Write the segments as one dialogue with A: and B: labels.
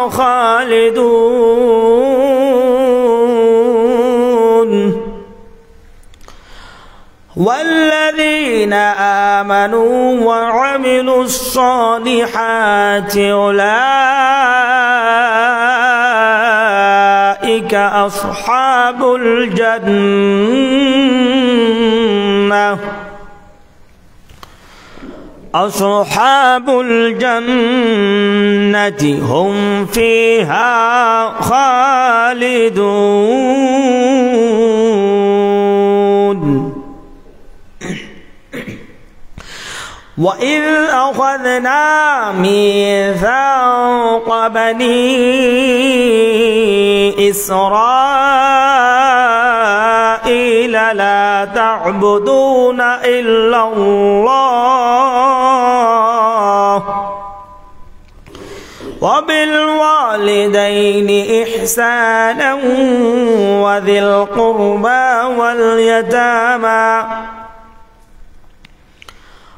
A: خالدون والذين آمنوا وعملوا الصالحات أولئك أصحاب الجنة هم فيها خالدون وإذ أخذنا ميثاق بني إسرائيل لا تعبدون إلا الله وبالوالدين إحسانا وذي القربى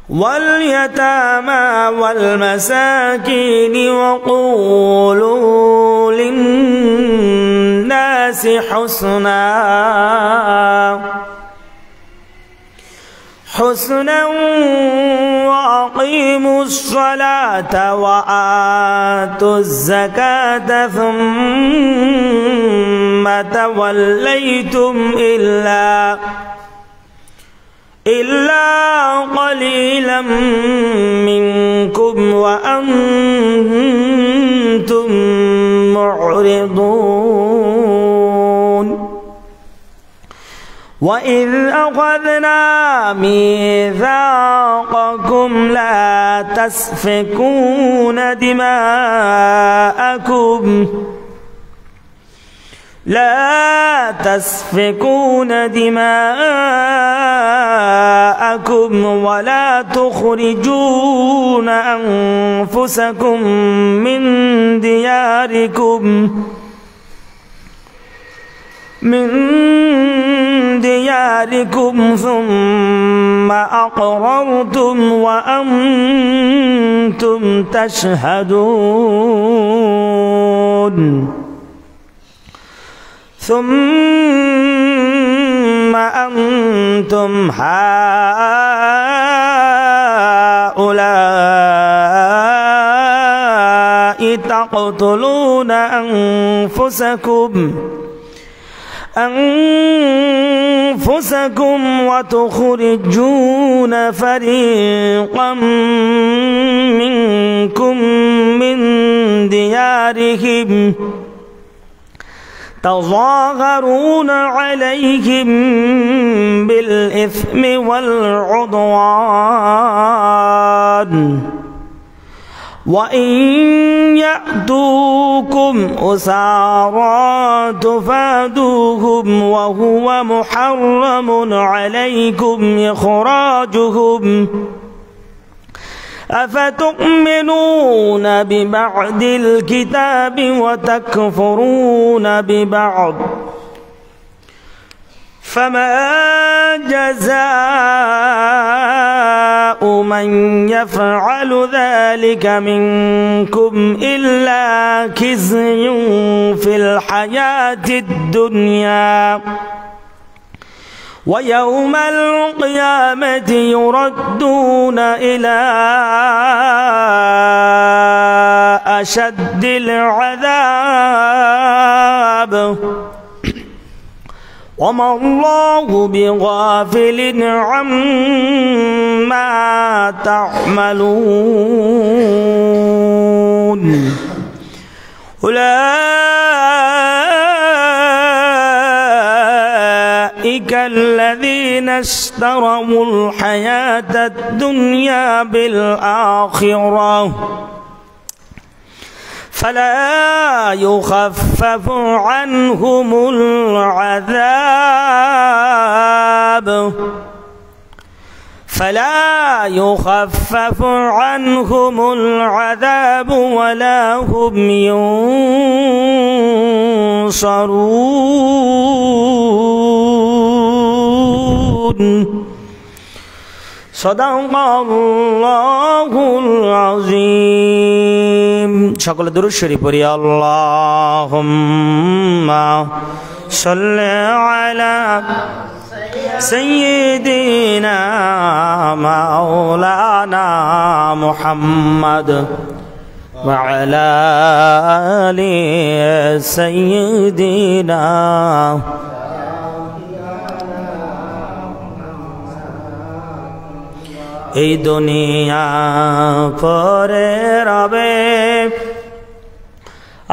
A: واليتامى والمساكين وقولوا للناس حسنا وأقيموا الصلاة وآتوا الزكاة ثم توليتم إلا قليلا منكم وأنتم معرضون وإذ أخذنا ميثاقكم لا تسفكون دماءكم ولا تخرجون أنفسكم من دياركم ثم أقررتم وأنتم تشهدون ثم أنتم هؤلاء تقتلون أنفسكم وتخرجون فريقا منكم من ديارهم تظاهرون عليهم بالإثم والعدوان وإن يأتوكم أسارى تفادوهم وهو محرم عليكم إخراجهم أفتؤمنون ببعض الكتاب وتكفرون ببعض فما جزاء من يفعل ذلك منكم إلا خزي في الحياة الدنيا ويوم القيامة يردون إلى أشد العذاب وما الله بغافل عما تعملون أولئك الذين اشتروا الحياة الدنيا بالآخرة فلا يخفف عنهم العذاب ولا هم ينصرون صدق الله العظيم. সকলে দুরূদ শরীফ পড়ি। আল্লাহুম্মা সাল্লি আলা সাইয়্যিদিনা মাওলানা মুহাম্মদ ওয়া আলা আলি সাইয়্যিদিনা। এই দুনিয়া পরে রবে,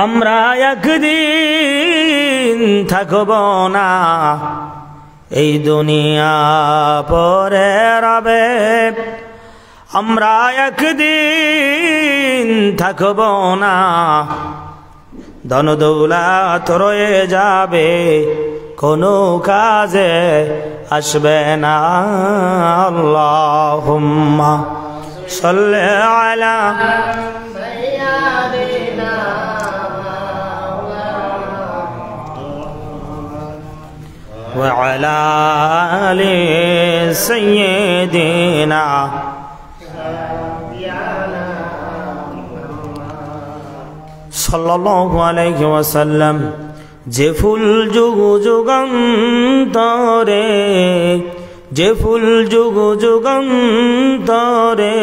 A: আমরা একদিন থাকব না। এই দুনিয়া পরে রবে, আমরা একদিন থাকব না। ধন দৌলত রয়ে যাবে, কোনো কাজে আসবে না। আল্লাহুম্মা সাল্লি আলা সাইয়্যিদিনা ওয়া আলা আলি সাইয়্যিদিনা। সাল্লাল্লাহু আলাইহি ওয়াসাল্লাম। যে ফুল যুগ যুগান্তরে, যে ফুল যুগ যুগান্তরে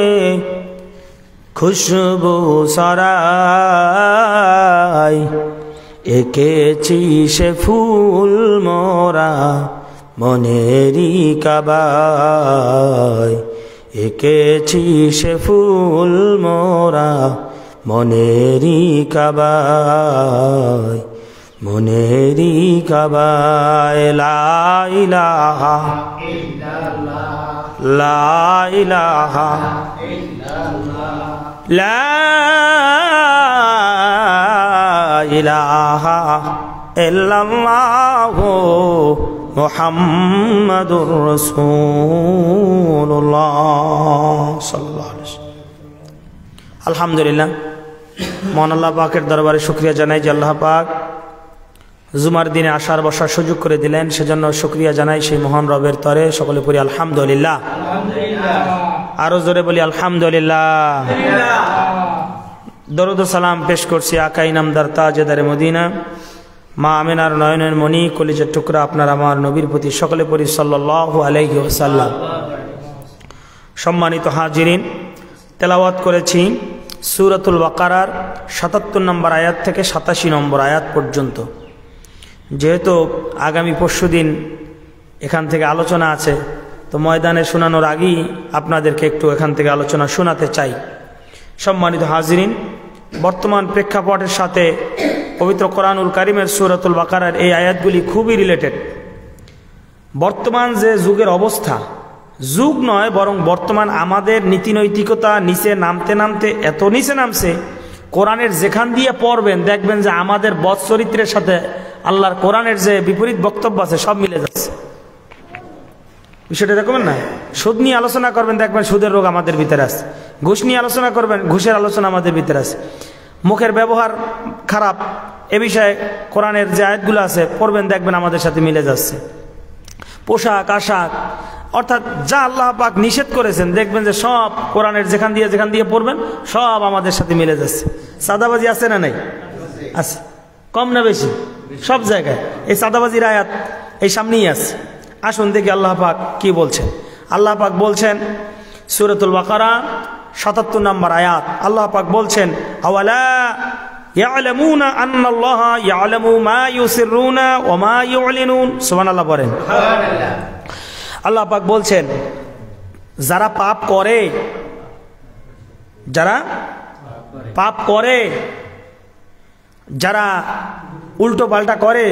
A: খুশবু ছড়ায়, এঁকেছি সে ফুল মোরা মনেরই কাবায়। এঁকেছি সে ফুল মোরা মনেরই কাবায়, মনেরই কাবায়। লা ইলাহা ইল্লাল্লাহ, লা ইলাহা ইল্লাল্লাহ, লা ইলাহা ইল্লাল্লাহ মুহাম্মাদুর রাসূলুল্লাহ সাল্লাল্লাহু আলাইহি ওয়াসাল্লাম। আলহামদুলিল্লাহ, মহান আল্লাহ পাকের দরবারে শুকরিয়া জানাই যে আল্লাহ পাক জুমার দিনে আসার বসার সুযোগ করে দিলেন, সেজন্য শুকরিয়া জানাই সেই মহান রবের তরে। সকলে পড়ি আলহামদুলিল্লাহ। আরো জোরে বলি আলহামদুলিল্লাহ। দরুদ ও সালাম পেশ করছি আকা ইনামদার তাজেদারে মদিনা, মা আমিনার নয়নের মণি, কলিজার টুকরা আপনার আমার নবীর প্রতি। সকলে পড়ি সাল্লাল্লাহু আলাইহি ওয়াসাল্লাম। সম্মানিত হাজিরিন, তেলাওয়াত করেছি সূরাতুল বাকারার ৭৭ নম্বর আয়াত থেকে ৮৭ নম্বর আয়াত পর্যন্ত। যেহেতু আগামী পরশুদিন এখান থেকে আলোচনা আছে, তো ময়দানে শোনানোর আগেই আপনাদেরকে একটু এখান থেকে আলোচনা শোনাতে চাই। সম্মানিত হাজিরিন, বর্তমান প্রেক্ষাপটের সাথে পবিত্র কোরআনুল কারীমের সূরাতুল বাকারার এই আয়াতগুলি খুবই রিলেটেড। বর্তমান যে যুগের অবস্থা, যুগ নয় বরং বর্তমান আমাদের নীতি নৈতিকতা নিচে নামতে নামতে এত নিচে নামছে, কোরআনের যেখান দিয়ে পড়বেন দেখবেন যে আমাদের বদ চরিত্রের সাথে আল্লাহর কোরআনের যে বিপরীত বক্তব্য আছে সব মিলে যাচ্ছে। বিষয়টা দেখবেন না, সুদ নিয়ে আলোচনা করবেন দেখবেন সুদের রোগ আমাদের ভিতরে আছে, ঘুষ নিয়ে আলোচনা করবেন ঘুষের আলোচনা আমাদের ভিতরে আছে, মুখের ব্যবহার খারাপ এ বিষয়ে কোরআনের যে আয়াতগুলো আছে পড়বেন দেখবেন আমাদের সাথে মিলে যাচ্ছে। পোশাক আশাক অর্থাৎ যা আল্লাহ পাক নিষেধ করেছেন দেখবেন যে সব কোরআনের যেখান দিয়ে পড়বেন সব আমাদের সাথে মিলে যাচ্ছে। সাদাবাজি আছে না নাই? আছে, কম না বেশি? সব জায়গায় এই সাদাবাজির আয়াত এই সামনেই আছে। আসুন দেখি আল্লাহ পাক কি বলছেন। আল্লাহ পাক বলছেন সূরাতুল বাকারা ৭৭ নম্বর আয়াত, আল্লাহ পাক বলছেন আওয়ালা ইয়ালামুনা আন্নাল্লাহা ইয়ালামু মা ইউসিররুনা ওয়া মা ইউলিনুন। সুবহানাল্লাহ পড়েন। সুবহানাল্লাহ। আল্লাহ পাক বলছেন যারা পাপ করে, যারা পাপ করে, যারা উল্টো পাল্টা করে,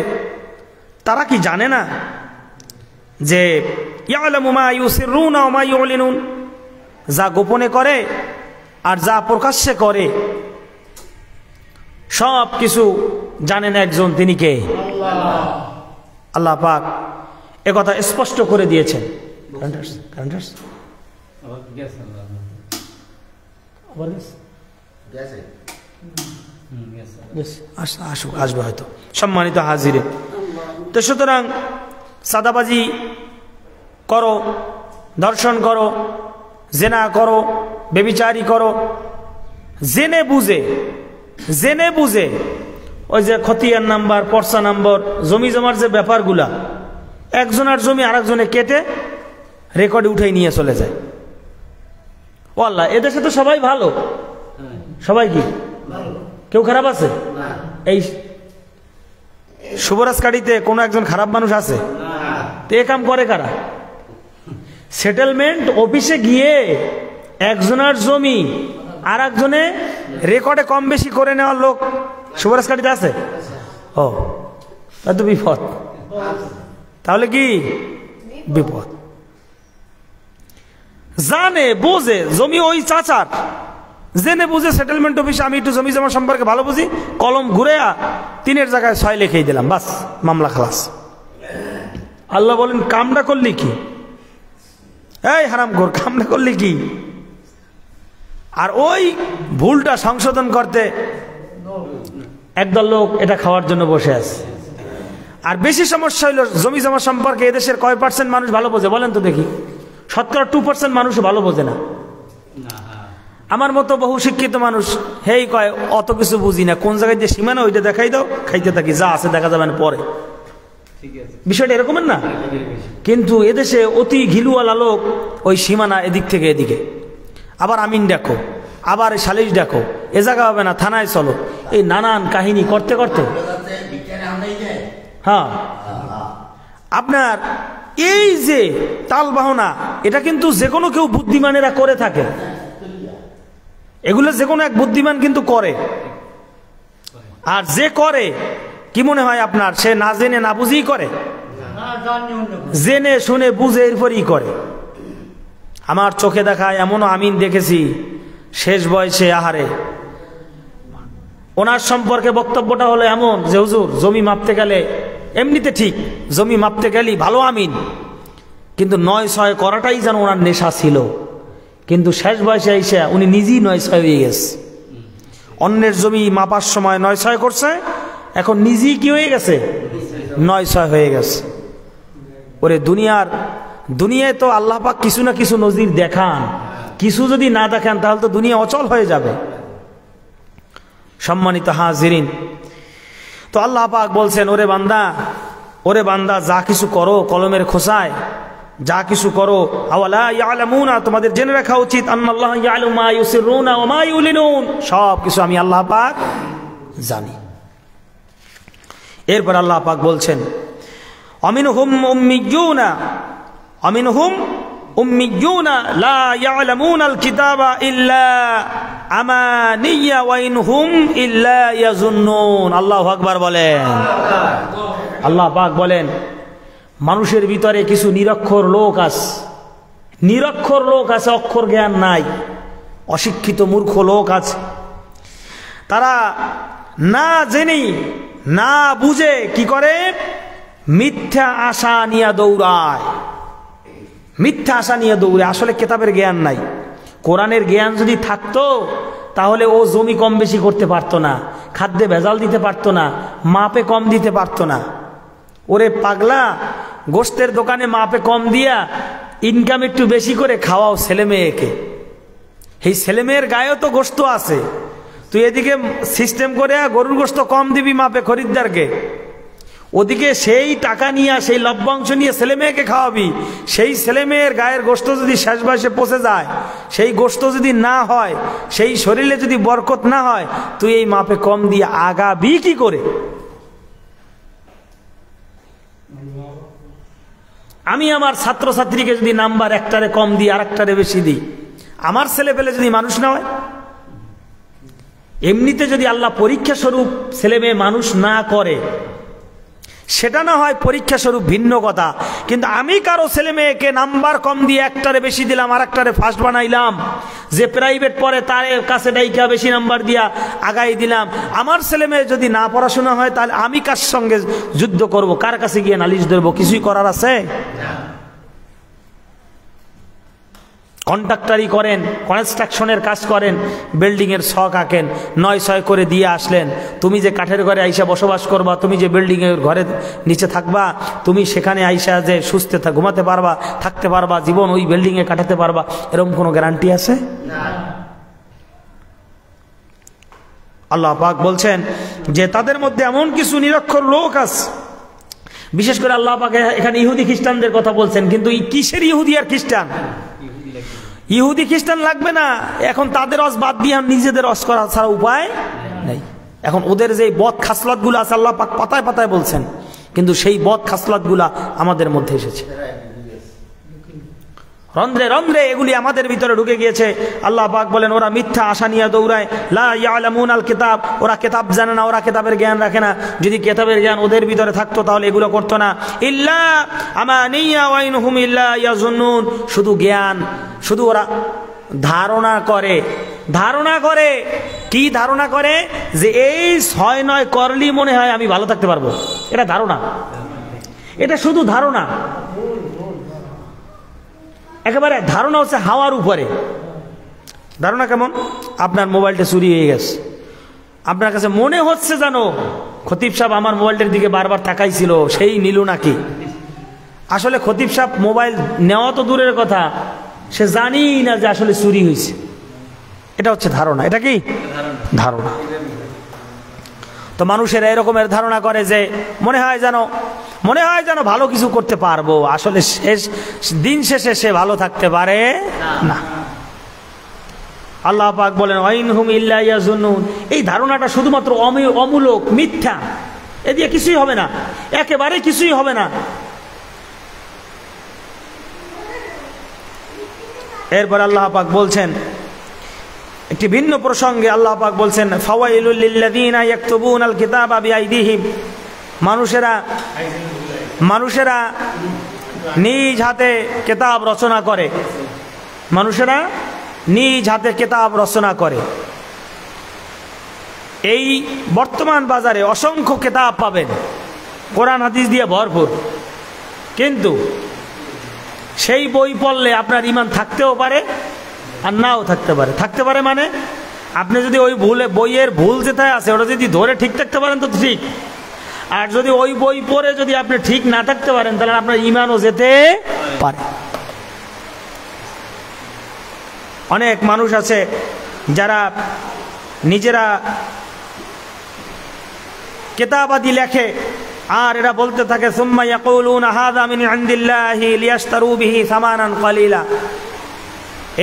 A: তারা কি জানে না যে ইয়ালামু মা ইউসিররুনা ওয়া মা ইউলিনুন, যা গোপনে করে আর যা প্রকাশ্যে করে সব কিছু জানেন একজন, তিনি কে? আল্লাহ পাক একথা স্পষ্ট করে দিয়েছেন। আসবে হয়তো। সম্মানিত হাজিরে, তো সুতরাং সাদাবাজি করো, ধর্ষণ করো, জেনা করো, ব্যভিচারী করো, জেনে বুঝে জেনে বুঝে ওই যে খতিয়ান নাম্বার, পর্চা নাম্বার, জমি জমার যে ব্যাপারগুলা, একজনের জমি আরেকজনে কেটে রেকর্ডে উঠে নিয়ে চলে যায়। ও আল্লাহ, এদেশে তো সবাই ভালো, সবাই কি কেউ খারাপ আছে? এই শুভরাজকাড়িতে কোনো একজন খারাপ মানুষ আছে? তো এ কাম করে কারা? সেটেলমেন্ট অফিসে গিয়ে একজনের জমি আর একজনে রেকর্ডে কম বেশি করে নেওয়ার লোক শুভরাজকাড়িতে আছে? ও, তা তো বিপদ। তাহলে কি বিপদ? জানে বোঝে জমি ওই চাচার, জেনে বুঝে সেটেলমেন্ট অফিসে আমি একটু জমি জমা সম্পর্কে ভালো বুঝি, কলম ঘুরে 3-এর জায়গায় 6 লিখেই দিলাম, বাস মামলা খালাস। আল্লাহ বলেন কামটা করলি কি? এই হারামখোর, কামটা করলি কি? আর ওই ভুলটা সংশোধন করতে একদল লোক এটা খাওয়ার জন্য বসে আছে। আর বেশি সমস্যা হইল জমি জমা সম্পর্কে এদেশের কয় % মানুষ ভালো বোঝে বলেন তো দেখি? 2% মানুষ ভালো বোঝে না। আমার মতো বহু শিক্ষিত মানুষ হেই কয় অত কিছু বুঝি না, কোন জায়গায় যে সীমানা ওইটা দেখাই দাও, খাইতে থাকি, যা আছে দেখা যাবে না পরে। বিষয়টা এরকমের না? কিন্তু এদেশে অতি ঘিলুয়ালা লোক ওই সীমানা এদিক থেকে এদিকে, আবার আমিন দেখো, আবার সালিশ দেখো, এ জায়গা হবে না, থানায় চলো, এই নানান কাহিনী করতে করতে হ্যাঁ আপনার এই যে তাল বাহনা, এটা কিন্তু যে কোনো কেউ বুদ্ধিমানেরা করে থাকে। এগুলো যে কোনো এক বুদ্ধিমান কিন্তু করে। আর যে করে কি মনে হয় আপনার, সে না জেনে না বুঝেই করে? জেনে শুনে বুঝে এরপরই করে। আমার চোখে দেখা এমনও আমিন দেখেছি, শেষ বয়সে আহারে ওনার সম্পর্কে বক্তব্যটা হলো এমন যে হুজুর জমি মাপতে গেলে এমনিতে ঠিক, জমি মাপতে গেলে ভালো আমিন, কিন্তু 9-6 করাটাই যেন ওনার নেশা ছিল। কিন্তু শেষ বয়সে এসে উনি নিজেই 9-6 হয়ে গেছে। অন্যের জমি মাপার সময় 9-6 করছে, এখন নিজেই কি হয়ে গেছে? 9-6 হয়ে গেছে। ওরে দুনিয়ায় তো আল্লাহ পাক কিছু না কিছু নজির দেখান, কিছু যদি না দেখেন তাহলে তো দুনিয়া অচল হয়ে যাবে। সম্মানিত হাজিরিন, তো আল্লাহ পাক বলছেন ওরে বান্দা যা কিছু করো কলমের খোসায়, যা কিছু করো, আওয়ালা ইয়ালামুনা, তোমাদের জেনে রাখা উচিত, আন্নাল্লাহ ইয়ালামু মা ইউসিররুনা ওয়া মা ইউলিনুন, সব কিছু আমি আল্লাহ পাক জানি। এরপর আল্লাহ পাক বলছেন আমিনহুম উম্মিয়ুনা লা ইয়ালামুনাল কিতাবা ইল্লা আমানিয়া ওয়া ইনহুম ইল্লা ইয়াজুন্নুন। আল্লাহু আকবার বলেন। আল্লাহ পাক বলেন মানুষের ভিতরে কিছু নিরক্ষর লোক আছে, অক্ষর জ্ঞান নাই, অশিক্ষিত মূর্খ লোক আছে। তারা না জেনে না বুঝে কি করে? মিথ্যা আশা নিয়ে দৌড়ায়। আসলে কিতাবের জ্ঞান নাই। কোরআনের জ্ঞান যদি থাকতো তাহলে ও জমি কম বেশি করতে পারতো না, খাদ্যে ভেজাল দিতে পারতো না, মাপে কম দিতে পারতো না। ওরে পাগলা, গোশতের দোকানে মাপে কম দিয়া ইনকাম একটু বেশি করে খাওয়াও ছেলে মেয়েকে। এই ছেলে মেয়ের গায়েও তো গোশত আছে, তুই এদিকে সিস্টেম করে গরুর গোশত কম দিবি মাপে খরিদ্দারকে, ওদিকে সেই টাকা নিয়ে সেই লভ্যাংশ নিয়ে ছেলে মেয়েকে খাওয়াবি। সেই ছেলে মেয়ের গায়ের গোশত যদি শেষ বয়সে পচে যায়, সেই গোশত যদি না হয়, সেই শরীরে যদি বরকত না হয়, তুই এই মাপে কম দিয়ে আগাবি কি করে? আমি আমার ছাত্রছাত্রীকে যদি নাম্বার একটারে কম দিই আর একটারে বেশি দিই, আমার ছেলে পেলে যদি মানুষ না হয়, এমনিতে যদি আল্লাহ পরীক্ষা স্বরূপ ছেলে মেয়ে মানুষ না করে, সেটা না হয় পরীক্ষা স্বরূপ ভিন্ন কথা, কিন্তু আমি কারো ছেলে মেয়েকে নাম্বার কম দিয়ে একটারে বেশি দিলাম আর একটারে ফার্স্ট বানাইলাম, যে প্রাইভেট পড়ে তার কাছে ডাইকা বেশি নাম্বার দিয়া আগাই দিলাম, আমার ছেলে মেয়ে যদি না পড়াশোনা হয় তাহলে আমি কার সঙ্গে যুদ্ধ করব? কার কাছে গিয়ে নালিশ ধরবো? কিছুই করার আছে? কন্ট্রাক্টারি করেন, কনস্ট্রাকশনের কাজ করেন, বিল্ডিংয়ের ছক আঁকেন, 9-6 করে দিয়ে আসলেন। তুমি যে কাঠের ঘরে আইসা বসবাস করবা, তুমি যে বিল্ডিংয়ের ঘরের নিচে থাকবা, তুমি সেখানে আইসা যে সুস্থ ঘুমাতে পারবা, থাকতে পারবা, জীবন ওই বিল্ডিংয়ে কাটাতে পারবা, এরকম কোনো গ্যারান্টি আছে? আল্লাহ পাক বলছেন যে তাদের মধ্যে এমন কিছু নিরক্ষর লোক আছে, বিশেষ করে আল্লাহ পাক এখানে ইহুদি খ্রিস্টানদের কথা বলছেন, কিন্তু কিসের ইহুদি আর খ্রিস্টান? ইহুদি খ্রিস্টান লাগবে না, এখন তাদের রস বাদ দিয়ে নিজেদের রস করা ছাড়া উপায় নেই। এখন ওদের যে বদ খাসলাত গুলো আছে আল্লাহ পাক পাতায় পাতায় বলছেন, কিন্তু সেই বদ খাসলাত গুলা আমাদের মধ্যে এসেছে, রন্ধ্রে রন্ধ্রে এগুলি আমাদের ভিতরে ঢুকে গিয়েছে। আল্লাহ পাক বলেন ওরা মিথ্যা আশা নিয়ে দৌড়ায়, লা ইয়ালামুন আল কিতাব, ওরা কিতাব জানে না, ওরা কিতাবের জ্ঞান রাখে না। যদি কিতাবের জ্ঞান ওদের ভিতরে থাকতো তাহলে এগুলো করতো না। ইল্লা আমানিয়া ওয়া ইনহুম ইল্লা ইয়াজুন্নুন, শুধু জ্ঞান, শুধু ওরা ধারণা করে। ধারণা করে কি? ধারণা করে যে এই 6-9 করলি মনে হয় আমি ভালো থাকতে পারবো, এটা ধারণা, এটা শুধু ধারণা। একেবারে ধারণা হচ্ছে হাওয়ার উপরে। ধারণা কেমন? আপনার মোবাইলটা চুরি হয়ে গেছে, আপনার কাছে মনে হচ্ছে জানো খতিব সাহেব আমার মোবাইলটার দিকে বারবার তাকাইছিল, সেই নিল নাকি? আসলে খতিব সাহেব মোবাইল নেওয়া তো দূরের কথা, সে জানি না যে আসলে চুরি হয়েছে। এটা হচ্ছে ধারণা। এটা কি ধারণা? তো মানুষেরা এরকমের ধারণা করে যে মনে হয় যেন ভালো কিছু করতে পারবো, আসলে দিন শেষে সে ভালো থাকতে পারে না। আল্লাহ পাক বলেন ওয়াইনহুম ইল্লা ইয়াজুন্নুন, এই ধারণাটা শুধুমাত্র অমূলক, মিথ্যা, এ দিয়ে কিছুই হবে না, একেবারে কিছুই হবে না। এরপর আল্লাহ পাক বলছেন একটি ভিন্ন প্রসঙ্গে, আল্লাহ পাক বলছেন ফাওয়াইলুল লিল্লাযিনা ইয়াকতুবুনাল কিতাবা বিআইদিহিম, মানুষেরা নিজ হাতে কিতাব রচনা করে, মানুষেরা নিজ হাতে কিতাব রচনা করে। এই বর্তমান বাজারে অসংখ্য কিতাব পাবেন, কোরআন হাদিস দিয়ে ভরপুর, কিন্তু সেই বই পড়লে আপনার ঈমান থাকতেও পারে আর নাও থাকতে পারে। থাকতে পারে মানে আপনি যদি ওই বইয়ের ভুল যেটাই আছে ওটা যদি ধরে ঠিক থাকতে পারেন তো ঠিক, আর যদি ওই বই পড়ে যদি আপনি ঠিক না থাকতে পারেন তাহলে আপনার ঈমানও যেতে পারে। অনেক মানুষ আছে যারা নিজেরা কিতাবাদি লেখে আর এরা বলতে থাকে সুম্মা ইয়াকুলুনা হাযা মিন ইনদিল্লাহি লিয়াশতারু বিহি সামানান কলিলা,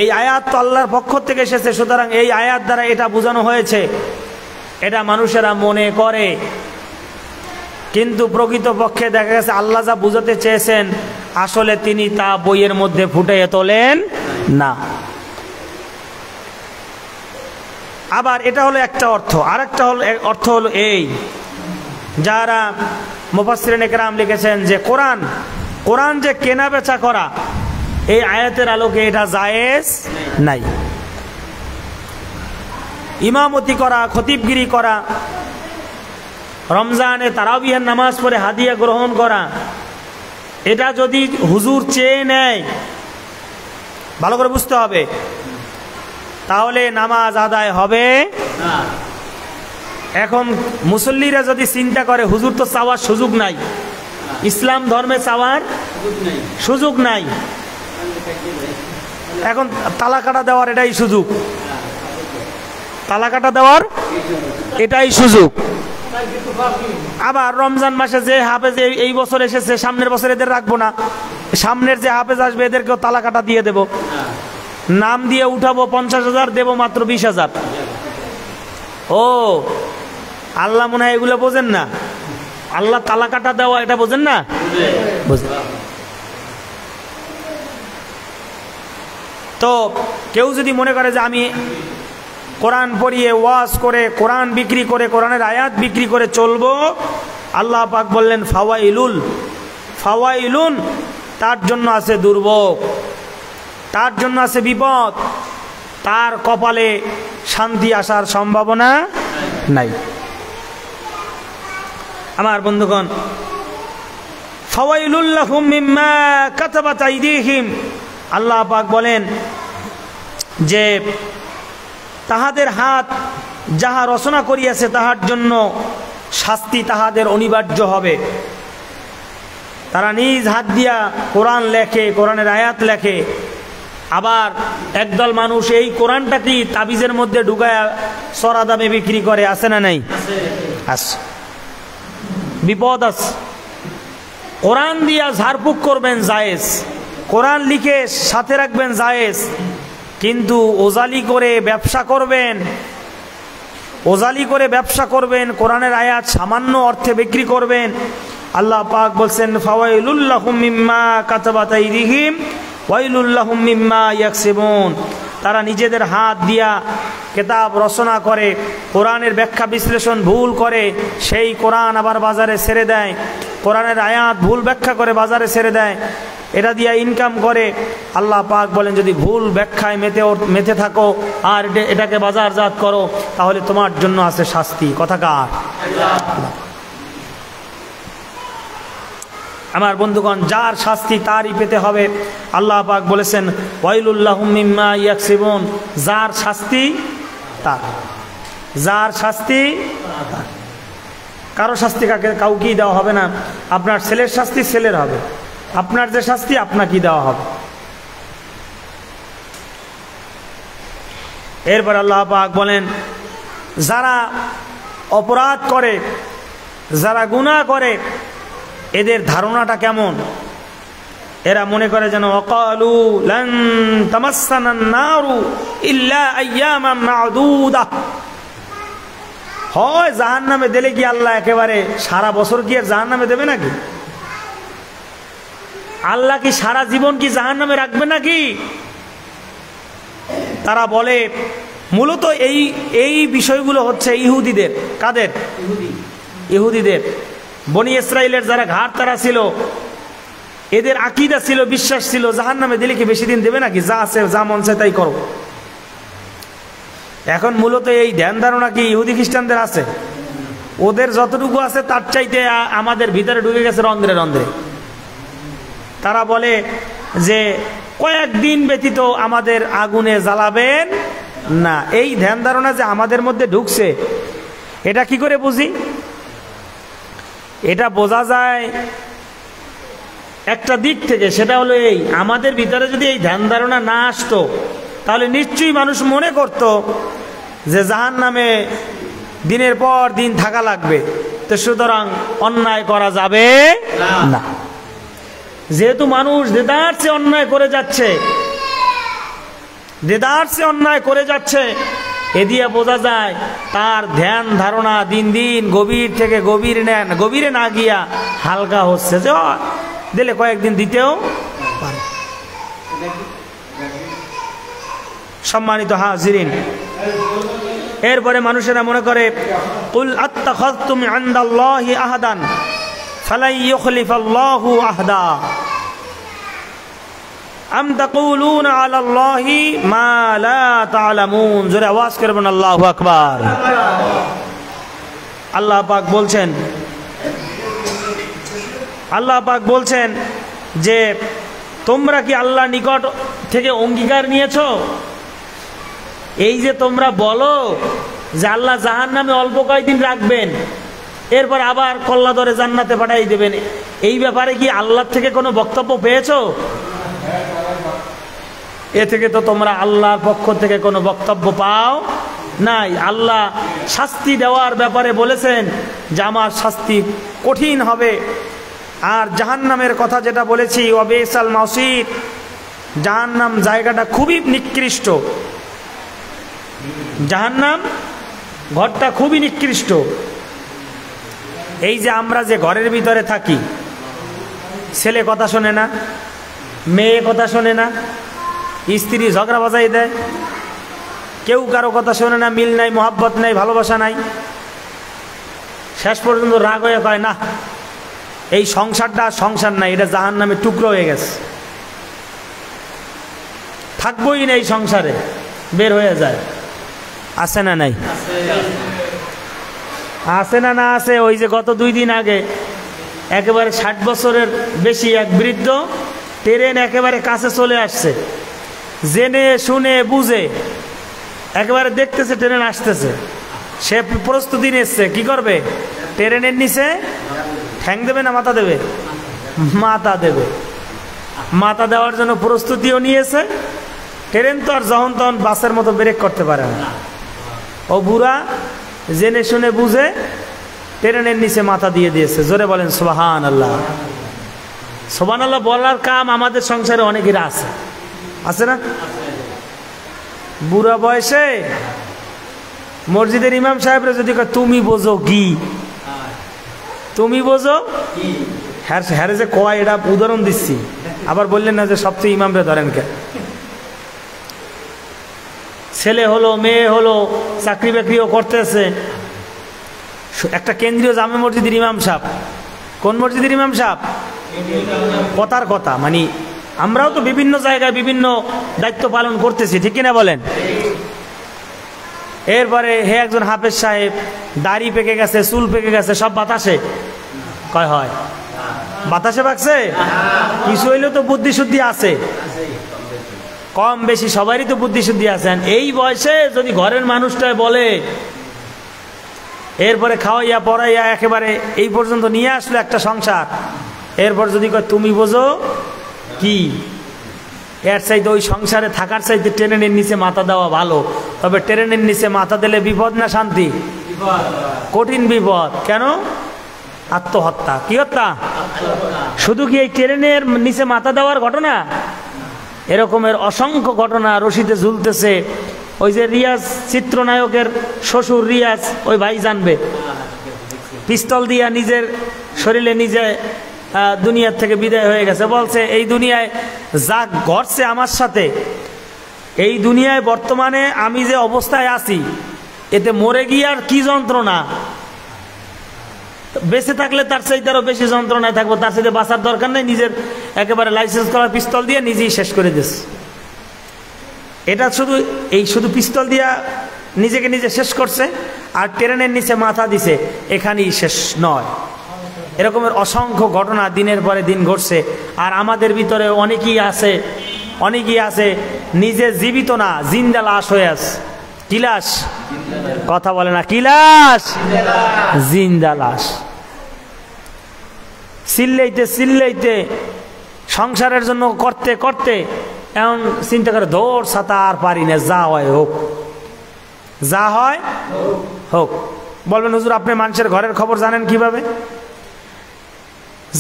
A: এই আয়াত তো আল্লাহর পক্ষ থেকে এসেছে, সুতরাং এই আয়াত দ্বারা এটা বোঝানো হয়েছে, এটা মানুষেরা মনে করে। কিন্তু প্রকৃতপক্ষে দেখা গেছে আল্লাহ যা বুঝাতে চেয়েছেন আসলে তিনি তা বইয়ের মধ্যে ফুটিয়ে তোলেন না। আবার এটা হলো একটা অর্থ, আর একটা অর্থ হলো এই, যারা মুফাসসিরিনে কেরাম লিখেছেন যে কোরআন যে কেনা বেচা করা, এই আয়াতের আলোকে এটা জায়েজ নাই। ইমামতি করা, খতিবগিরি করা, রমজানে তারাবিহের নামাজ পড়ে হাদিয়া গ্রহণ করা, এটা যদি হুজুর চেয়ে নেয়, ভালো করে বুঝতে হবে, তাহলে নামাজ আদায় হবে না। এখন মুসল্লিরা যদি চিন্তা করে হুজুর তো চাওয়ার সুযোগ নাই, ইসলাম ধর্মে চাওয়ার সুযোগ নাই, এখন তালা কাটা দেওয়ার এটাই সুযোগ, তালা কাটা দেওয়ার এটাই সুযোগ। আবার রমজান মাসে যে হাফেজ এই বছর এসেছে সামনের বছর এদের রাখবো না, সামনের যে হাফেজ আসবে এদেরকেও তালা কাটা দিয়ে দেব, নাম দিয়ে উঠাবো 50,000, দেব মাত্র 20,000। ও আল্লাহ মনে হয় এগুলো বোঝেন না, আল্লাহ তালা কাটা দেওয়া এটা বোঝেন না, বোঝেন। তো কেউ যদি মনে করে যে আমি কোরআন পড়িয়ে ওয়াজ করে, কোরআন বিক্রি করে, কোরআনের আয়াত বিক্রি করে চলবো, আল্লাহ পাক বললেন ফাওয়াইলুন, তার জন্য আছে দুর্ভোগ, তার জন্য আছে বিপদ, তার কপালে শান্তি আসার সম্ভাবনা নাই। আমার বন্ধুগণ, ফাওয়াইলুল লাহুম মিম্মা কাতাবাত আইদিহিম, আল্লাহ পাক বলেন যে তাহাদের হাত যাহা রচনা করিয়াছে তাহার জন্য শাস্তি তাহাদের অনিবার্য হবে। তারা নিজ হাত দিয়া কোরআন লেখে, কোরআনের আয়াত লেখে, আবার একদল মানুষ এই কোরআনটা কি তাবিজের মধ্যে ঢুকায় সরা দামে বিক্রি করে, আছে না নাই? আছে। বিপদ আছে। কোরআন দিয়া ঝাড়ফুঁক করবেন জায়েজ, কোরআন লিখে সাথে রাখবেন জায়েজ, কিন্তু ওজালি করে ব্যবসা করবেন, ওজালি করে ব্যবসা করবেন, কোরআনের আয়াত সামান্য অর্থে বিক্রি করবেন। আল্লাহ পাক বলছেন ফাওয়াইলুল লাহুম মিম্মা কাতাবাত আইদিহিম ওয়াইলুল লাহুম মিম্মা ইয়াকসিবুন। তারা নিজেদের হাত দিয়া কিতাব রচনা করে, কোরআনের ব্যাখ্যা বিশ্লেষণ ভুল করে, সেই কোরআন আবার বাজারে ছেড়ে দেয়, কোরআনের আয়াত ভুল ব্যাখ্যা করে বাজারে ছেড়ে দেয়, এটা দিয়া ইনকাম করে। আল্লাহ পাক বলেন যদি ভুল ব্যাখ্যায় মেতে থাকো আর এটাকে বাজারজাত করো, তাহলে তোমার জন্য আছে শাস্তি। কথা কার? আমার বন্ধুগণ, যার শাস্তি তারই পেতে হবে। আল্লাহ পাক বলেছেন ওয়াইলুল লাহুম মিম্মা ইয়াকসিবুন, যার শাস্তি তার, যার শাস্তি তার। কারো শাস্তি কাউকেই দেওয়া হবে না। আপনার ছেলের শাস্তি ছেলের হবে, আপনার যে শাস্তি আপনাকেই দেওয়া হবে। এরপর আল্লাহ পাক বলেন যারা অপরাধ করে, যারা গুনাহ করে, এদের ধারণাটা কেমন? এরা মনে করে যেন ওয়াকালু লান তামাসসানান নারু ইল্লা আইয়ামান মা'দুদা, হয় জাহান্নামে দিলে কি আল্লাহ একেবারে সারা বছর কি আর জাহান্নামে দেবে নাকি? আল্লাহ কি সারা জীবন কি জাহান্নামে রাখবে নাকি? তারা বলে মূলত এই বিষয়গুলো হচ্ছে ইহুদিদের। কাদের? ইহুদিদের। বনি ইসরাইলের যারা ঘাট তারা ছিল, এদের আকীদা ছিল, বিশ্বাস ছিল জাহান্নামে দিলে কি বেশি দিন দেবে নাকি, যা আছে যা মন চায় তাই করো। এখন মূলত এই ধ্যান ধারণা কি ইহুদি খ্রিস্টানদের আছে? ওদের যতটুকু আছে তার চাইতে আমাদের ভিতরে ঢুকে গেছে রন্ধ্রে রন্ধ্রে। তারা বলে যে কয়েকদিন ব্যতীত আমাদের আগুনে জ্বালাবেন না। এই ধ্যান ধারণা যে আমাদের মধ্যে ঢুকছে, এটা কি করে বুঝি? এটা বোঝা যায় একটা দিক থেকে, সেটা হলো এই, আমাদের ভিতরে যদি এই ধ্যান ধারণা না আসতো তাহলে নিশ্চয়ই মানুষ মনে করত যে জাহান্নামে দিনের পর দিন থাকা লাগবে, তো সুতরাং অন্যায় করা যাবে না। যেহেতু মানুষ দেদারসে অন্যায় করে যাচ্ছে, দেদারসে অন্যায় করে যাচ্ছে, এ দিয়ে বোঝা যায় তার ধ্যান ধারণা দিন দিন গভীর থেকে গভীরে না গিয়া হালকা হচ্ছে, যে দিলে কয়েকদিন দিতেও পারে। সম্মানিত হাজিরিন, এরপরে মানুষেরা মনে করে কুল আত্তাখাযতুম ইনদাল্লাহি আহাদান ফালাই ইউখলিফাল্লাহু আহদা আম তাকুলুনা আলাল্লাহি মা লা তা'লামুন। জোরে আওয়াজ করবেন আল্লাহু আকবার। আল্লাহ পাক বলছেন যে তোমরা কি আল্লাহ নিকট থেকে অঙ্গীকার নিয়েছো? এই যে তোমরা বলো যে আল্লাহ জাহান্নামে অল্প কয়েকদিন রাখবেন, এরপর আবার কল্লা ধরে জান্নাতে পাঠাই দেবেন, এই ব্যাপারে কি আল্লাহ থেকে কোনো বক্তব্য পেয়েছো? এ থেকে তো তোমরা আল্লাহর পক্ষ থেকে কোনো বক্তব্য পাও নাই। আল্লাহ শাস্তি দেওয়ার ব্যাপারে বলেছেন যে আমার শাস্তি কঠিন হবে। আর জাহান্নামের কথা যেটা বলেছি, ওয়াবিসাল মাসির, জাহান্নাম জায়গাটা খুবই নিকৃষ্ট, জাহান্নাম ঘরটা খুবই নিকৃষ্ট। এই যে আমরা যে ঘরের ভিতরে থাকি, ছেলে কথা শোনে না, মেয়ে কথা শোনে না, স্ত্রী ঝগড়া বাজাই দেয়, কেউ কারো কথা শোনে না, মিল নাই, মোহাব্বত নাই, ভালোবাসা নাই, শেষ পর্যন্ত রাগ হয়ে কয় না এই সংসারটা সংসার নাই, এটা জাহান্নামের টুকরো হয়ে গেছে, থাকবোই না এই সংসারে, বের হয়ে যায়। আছে না নাই? আছে না না আছে? ওই যে গত 2 দিন আগে একেবারে 60 বছরের বেশি এক বৃদ্ধ ট্রেন একেবারে কাছে চলে আসছে, জেনে শুনে বুঝে একেবারে দেখতেছে ট্রেন আসতেছে, সে প্রস্তুতি নিচ্ছে কি করবে, ট্রেনের নিচে ঠ্যাং দেবে না মাথা দেবে? মাথা দেবে। মাথা দেওয়ার জন্য প্রস্তুতিও নিয়েছে, ট্রেন তো আর যখন তখন বাসের মতো ব্রেক করতে পারে না। ও বুড়া জেনে শুনে বুঝে ট্রেনের নিচে মাথা দিয়ে দিয়েছে। জোরে বলেন সুবহানাল্লাহ। সুবহানাল্লাহ বলার কাম আমাদের সংসারে অনেকের আছে, আছে না? বুড়া বয়সে মসজিদের ইমাম সাহেবরা যদি কয় তুমি বোঝো কি, তুমি বোঝো হ্যাঁ যে কয়, এটা উদাহরণ দিচ্ছি, আবার বললেন না যে সবচেয়ে ইমামরা ধরেন কে। ছেলে হলো, মেয়ে হলো, চাকরি বাকরিও করতেছে, একটা কেন্দ্রীয় জামে মসজিদের ইমাম সাহেব। কোন মসজিদের ইমাম সাহেব? কথার কথা, মানে আমরাও তো বিভিন্ন জায়গায় বিভিন্ন দায়িত্ব পালন করতেছি, ঠিক কিনা বলেন? এরপরে হে একজন হাফেজ সাহেব, দাড়ি পেকে গেছে, চুল পেকে গেছে, সব বাতাসে কয় হয়, বাতাসে বাকছে। কিছু হইলেও তো বুদ্ধি শুদ্ধি আছে, কম বেশি সবারই তো বুদ্ধি শুদ্ধি আছেন। এই বয়সে যদি ঘরের মানুষটাই বলে, এরপরে খাওয়াইয়া পড়াইয়া একেবারে এই পর্যন্ত নিয়ে আসলো একটা সংসার, এরপর যদি কয় তুমি বোঝো কি, এর চাইতে ওই সংসারে থাকার চাইতে ট্রেনের নিচে মাথা দেওয়া ভালো। তবে ট্রেনের নিচে মাথা দিলে বিপদ না শান্তি? কঠিন বিপদ। কেন? আত্মহত্যা। কি হত্যা? শুধু কি এই ট্রেনের নিচে মাথা দেওয়ার ঘটনা? এরকমের অসংখ্য ঘটনা রশিদে ঝুলতেছে। ওই যে রিয়াজ চিত্রনায়কের শ্বশুর রিয়াজ, ওই ভাই জানবে, পিস্তল দিয়া নিজের শরীরে নিজে দুনিয়ার থেকে বিদায় হয়ে গেছে। বলছে এই দুনিয়ায় যা ঘটছে আমার সাথে, এই দুনিয়ায় বর্তমানে আমি যে অবস্থায় আছি, এতে মরে গিয়ে আর কি যন্ত্রণা, বেঁচে থাকলে তার চাইতে আরো বেশি যন্ত্রণায় থাকবো, তার সাথে বাঁচার দরকার নেই। নিজের একেবারে লাইসেন্স করা পিস্তল দিয়ে নিজেই শেষ করে দিচ্ছে। এটা শুধু পিস্তল দিয়া নিজেকে নিজে শেষ করছে, আর ট্রেনের নিচে মাথা দিছে, এখানেই শেষ নয়। এরকমের অসংখ্য ঘটনা দিনের পরে দিন ঘটছে। আর আমাদের ভিতরে অনেকেই আছে নিজে জীবিত না, জিন্দা লাশ হয়ে আছে। কি লাশ? কথা বলে না, কি লাশ? জিন্দা লাশ। চিল্লাইতে সংসারের জন্য করতে করতে এমন চিন্তা করে দৌড় ছাতা আর পারি না, যা হয় হোক, যা হয় হোক। বলবেন হুজুর আপনি মানুষের ঘরের খবর জানেন কিভাবে?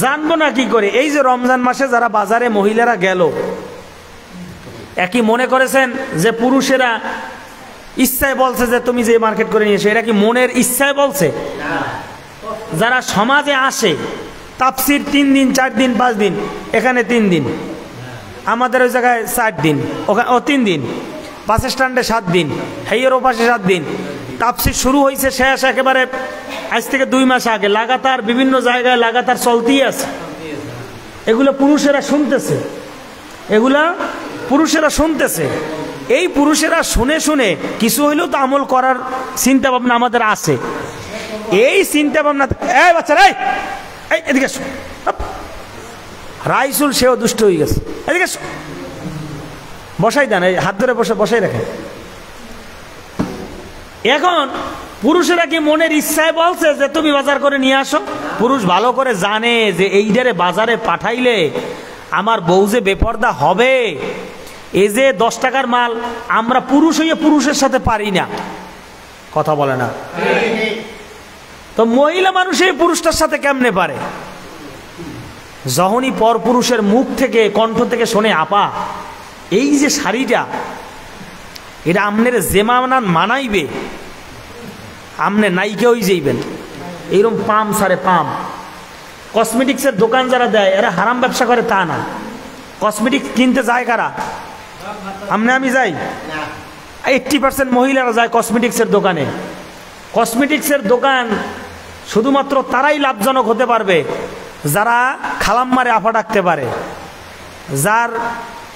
A: জানবো না কি করে? এই যে রমজান মাসে যারা বাজারে মহিলারা গেল, একই মনে করেছেন যে পুরুষেরা ইচ্ছায় বলছে যে তুমি যে মার্কেট করে নিয়ে এসো, এরা কি মনের ইচ্ছায় বলছে? যারা সমাজে আসে, তাফসির 3 দিন 4 দিন 5 দিন, এখানে 3 দিন, আমাদের ওই জায়গায় 4 দিন, ওখানে 3 দিন, বাস স্ট্যান্ডে 7 দিন, হেইয়ের ওপাশে 7 দিন। তাফসির শুরু হয়েছে শেষ একেবারে আজ থেকে 2 মাস আগে, লাগাতার বিভিন্ন জায়গায় লাগাতার চলতেই আছে। এগুলো পুরুষেরা শুনতেছে। এই পুরুষেরা শুনে শুনে কিছু হইলেও তো আমল করার চিন্তা ভাবনা আমাদের আছে। এই চিন্তা ভাবনা, এই বাচ্চারা এদিকে রাইসুল সেও দুষ্ট হয়ে গেছে, এদিকে বসাই দেন, এই হাত ধরে বসাই রাখে। এখন পুরুষেরা কি মনের ইচ্ছায় বলছে যে তুমি বাজার করে নিয়ে আসো? পুরুষ ভালো করে জানে যে এইটারে বাজারে পাঠাইলে আমার বউ যে বেপর্দা হবে, এই যে 10 টাকার মাল আমরা পুরুষ হইয়া পুরুষের সাথে পারি না। কথা বলে না তো মহিলা মানুষ এই পুরুষটার সাথে কেমনে পারে? যখনই পর পুরুষের মুখ থেকে কণ্ঠ থেকে শোনে, আপা এই যে শাড়িটা, এটা আমনের যে মানাইবে, আমনে নাইকে হয়ে যাইবেন। এইরকম পাম সারে পাম। কসমেটিক্সের দোকান যারা দেয় এরা হারাম ব্যবসা করে তা না। কসমেটিক্স কিনতে যায় কারা? আমি যাই। 80% মহিলারা যায় কসমেটিক্সের দোকানে। কসমেটিক্সের দোকান শুধুমাত্র তারাই লাভজনক হতে পারবে যারা খালাম মারে আফা ডাকতে পারে, যার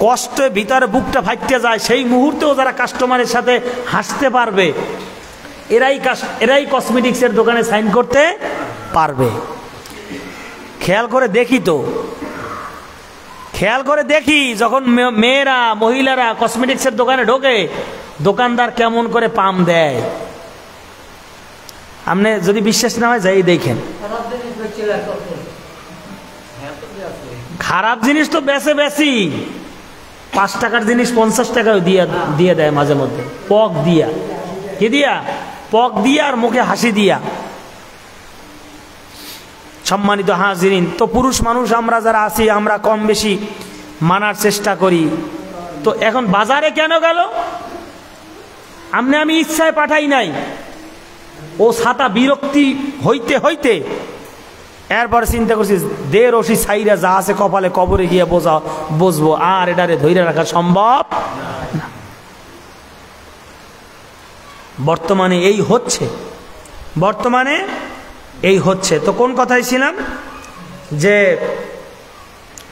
A: কষ্টে ভিতরে বুকটা ফাইটতে যায়, সেই মুহূর্তেও যারা কাস্টমারের সাথে হাসতে পারবে, এরাই কসমেটিক্সের দোকানে সাইন করতে পারবে। খেয়াল করে দেখি যখন মেয়েরা মহিলারা কসমেটিক্সের দোকানে ঢোকে, দোকানদার কেমন করে পাম দেয়। আপনি যদি বিশ্বাস না হয় যাই দেখেন। খারাপ জিনিস তো বেশি 5 টাকার জিনিস 50 টাকাও দিয়ে দেয় মাঝে মধ্যে, পক দিয়া। কি দিয়া? পক দিয়া আর মুখে হাসি দিয়া। সম্মানিত হাজিরিন, তো পুরুষ মানুষ আমরা যারা আছি আমরা কম বেশি মানার চেষ্টা করি। তো এখন বাজারে কেন গেল? আমি ইচ্ছায় পাঠাই নাই, ও ছাতা বিরক্তি হইতে হইতে এরপর চিন্তা করছি দে রশি ছাইরা যা আছে কপালে কবরে গিয়ে বসবো, আর এটারে ধৈর্য রাখা সম্ভব না। বর্তমানে এই হচ্ছে। তো কোন কথায় ছিলাম, যে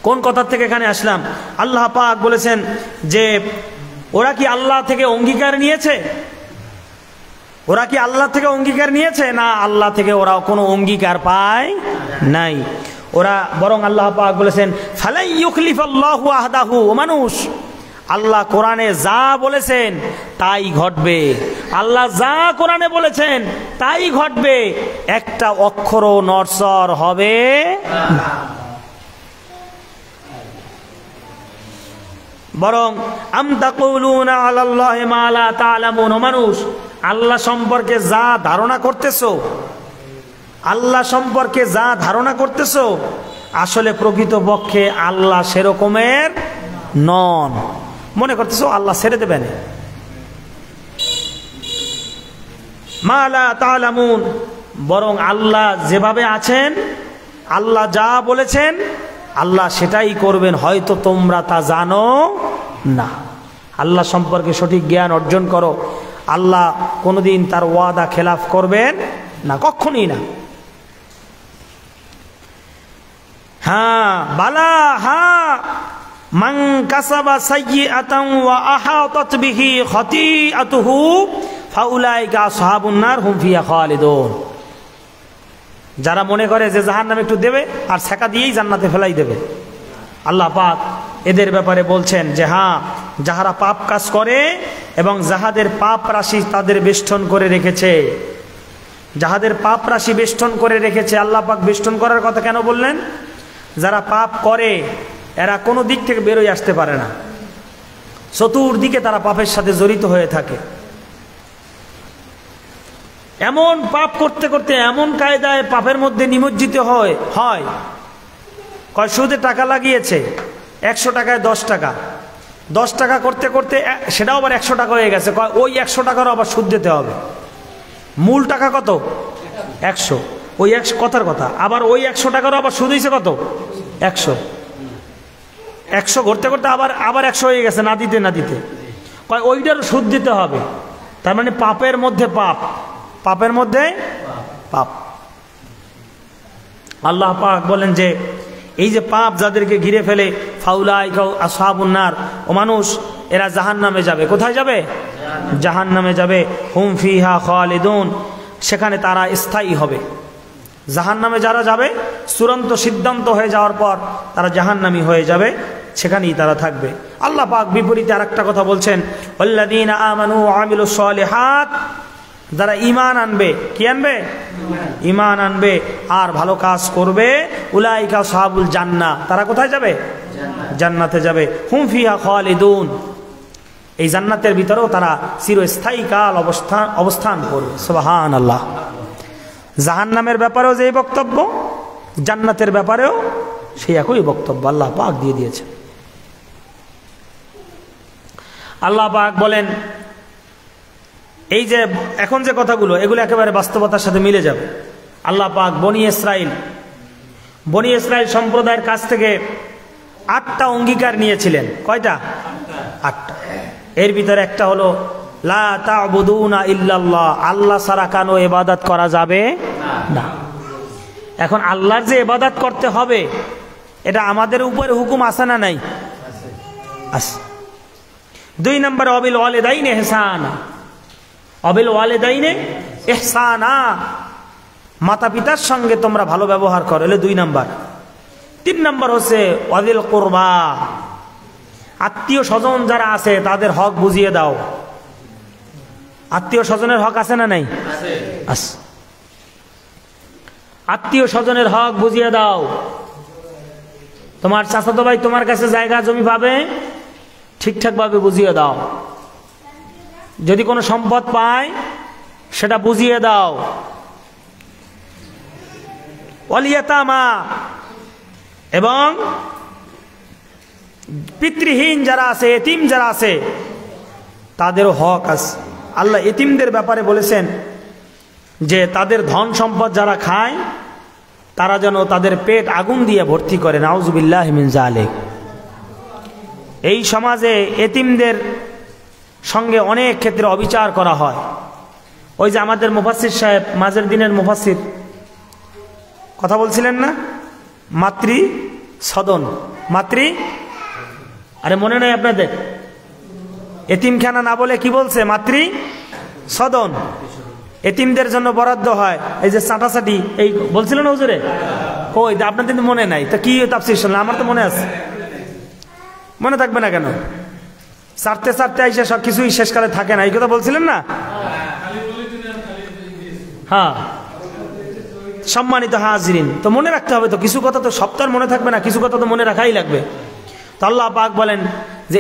A: কোন কথা থেকে এখানে আসলাম? আল্লাহ পাক বলেছেন যে ওরা কি আল্লাহ থেকে অঙ্গীকার নিয়েছে? না, আল্লাহ থেকে ওরা কোনো অঙ্গীকার পায় নাই। ওরা বরং আল্লাহ পাক বলেছেন ফালাই ইউখলিফাল্লাহু আহদাহু। মানুষ, আল্লাহ কোরআনে যা বলেছেন তাই ঘটবে। আল্লাহ যা কোরআনে বলেছেন তাই ঘটবে, একটা অক্ষরও নড়চড় হবে না। বরং আম তাকুলুনা আলাল্লাহি মা লা তা'লামুন। মানুষ, আল্লাহ সম্পর্কে যা ধারণা করতেছো আসলে প্রকৃতপক্ষে আল্লাহ সেরকমের নন। মনে করতেছো আল্লাহ ছেড়ে দেবেন, মা লা তা'লামুন। বরং আল্লাহ যেভাবে আছেন, আল্লাহ যা বলেছেন আল্লাহ সেটাই করবেন, হয়তো তোমরা তা জানো না। আল্লাহ সম্পর্কে সঠিক জ্ঞান অর্জন করো। আল্লাহ কোনোদিন তার ওয়াদা খেলাফ করবেন না, কখনই না। হ্যাঁ বালা, হ্যাঁ, মান কাসাবা সাইয়্যাতান ওয়া আহাতাত বিহি খাতিআতুহু ফাউলাইকা আসহাবুন নার হুম ফিহা খালিদুন। যারা মনে করে যে জাহান্নামে একটু দেবে আর ছ্যাঁকা দিয়েই জান্নাতে ফেলাই দেবে, আল্লাহ পাক এদের ব্যাপারে বলছেন যে হ্যাঁ, যাহারা পাপ কাজ করে এবং যাহাদের পাপ রাশি তাদের বেষ্টন করে রেখেছে, আল্লাহ পাক বেষ্টন করার কথা কেন বললেন? যারা পাপ করে এরা কোনো দিক থেকে বেরোয় আসতে পারে না, চতুর্দিকে তারা পাপের সাথে জড়িত হয়ে থাকে। এমন পাপ করতে করতে এমন কায়দায় পাপের মধ্যে নিমজ্জিত হয়। কয় সুদে টাকা লাগিয়েছে, 100 টাকায় 10 টাকা, 10 টাকা করতে করতে সেটাও আবার 100 টাকা হয়ে গেছে। কয় ওই 100 টাকারও আবার সুদ দিতে হবে। মূল টাকা কত? 100। ওই 100 কথার কথা, আবার ওই 100 টাকারও আবার সুদ হয়েছে কত? 100 করতে করতে আবার 100 হয়ে গেছে, না দিতে কয় ওইটারও সুদ দিতে হবে। তার মানে পাপের মধ্যে পাপ। আল্লাহ পাক বলেন যে এই যে পাপ যাদেরকে ঘিরে ফেলে, ফাউলাইকা আসহাবুন নার, ও মানুষ, এরা জাহান্নামে যাবে। কোথায় যাবে? জাহান্নামে যাবে। হুম ফিহা খালিদুন, সেখানে তারা স্থায়ী হবে। জাহান্নামে যারা যাবে, চূড়ান্ত সিদ্ধান্ত হয়ে যাওয়ার পর তারা জাহান্নামী হয়ে যাবে, সেখানেই তারা থাকবে। আল্লাহ পাক বিপরীতে আরেকটা কথা বলছেন, ওয়াল্লাযীনা আমানু ওয়া আমিলুস সালিহাত। যারা ঈমান আনবে, কি আনবে? ঈমান আনবে আর ভালো কাজ করবে, উলাইকা আসহাবুল জান্নাহ, তারা কোথায় যাবে? জান্নাতে যাবে। হুম ফিহা খালিদুন, এই জান্নাতের ভিতরেও তারা চিরস্থায়ী কাল অবস্থান করবে। সুবহানাল্লাহ। জাহান্নামের ব্যাপারেও যে বক্তব্য, জান্নাতের ব্যাপারেও সেই একই বক্তব্য আল্লাহ পাক দিয়ে দিয়েছে। আল্লাহ পাক বলেন, এই যে এখন যে কথাগুলো, এগুলো একেবারে বাস্তবতার সাথে মিলে যাবে। আল্লাহ পাক বনি ইসরাইল সম্প্রদায়ের কাছ থেকে 8টা অঙ্গীকার নিয়েছিলেন। কয়টা? 8টা। এর ভিতরে একটা হলো লা তা'বুদুনা ইল্লাল্লাহ, আল্লাহ ছাড়া কারো ইবাদত করা যাবে না। এখন আল্লাহর যে ইবাদত করতে হবে, এটা আমাদের উপরে হুকুম আছে না নাই? আছে। 2 নম্বরে অবিল ওয়ালিদাইনে ইহসানা, মাতা পিতার সঙ্গে তোমরা ভালো ব্যবহার করো, এলে 2 নম্বর। 3 নম্বর হচ্ছে ওয়াদিল কুরবা, আত্মীয় স্বজন যারা আছে তাদের হক বুঝিয়ে দাও। আত্মীয় স্বজনের হক আছে না নাই? আছে। আত্মীয় স্বজনের হক বুঝিয়ে দাও। তোমার চাচাতো ভাই তোমার কাছে জায়গা জমি পাবে, ঠিকঠাকভাবে বুঝিয়ে দাও। যদি কোনো সম্পদ পায় সেটা বুঝিয়ে দাও। ওয়ালিয়াতামা, এবং পিতৃহীন যারা আছে, এতিম যারা আছে, তাদেরও হক আছে। আল্লাহ এতিমদের ব্যাপারে বলেছেন যে তাদের ধন সম্পদ যারা খায় তারা যেন তাদের পেট আগুন দিয়ে ভর্তি করে। নাউজুবিল্লাহি মিন যালিক। এই সমাজে এতিমদের সঙ্গে অনেক ক্ষেত্রে অবিচার করা হয়। ওই যে আমাদের মুফাসসির সাহেব, মাঝের দিনের মুফাসসির কথা বলছিলেন না, মাতৃ সদন, আরে মনে নেই আপনাদের? এতিমখানা না বলে কি বলছে? মাতৃ সদন। এতিমদের জন্য বরাদ্দ হয়। এই যে চাটাচাটি, এই বলছিলেন হুজুরে? কই আপনাদের মনে নাই? তো কি তাফসীর শুনলেন? আমার তো মনে আছে। মনে থাকবে না কেন? চারতে চারতে আইসে সব কিছুই শেষকালে থাকে না, এই কথা বলছিলেন না? হ্যাঁ, সম্মানিত হাজিরিন, তো মনে রাখতে হবে। তো কিছু কথা তো সপ্তাহ মনে থাকবে না, কিছু কথা তো মনে রাখাই লাগবে। তো আল্লাহ পাক বলেন যে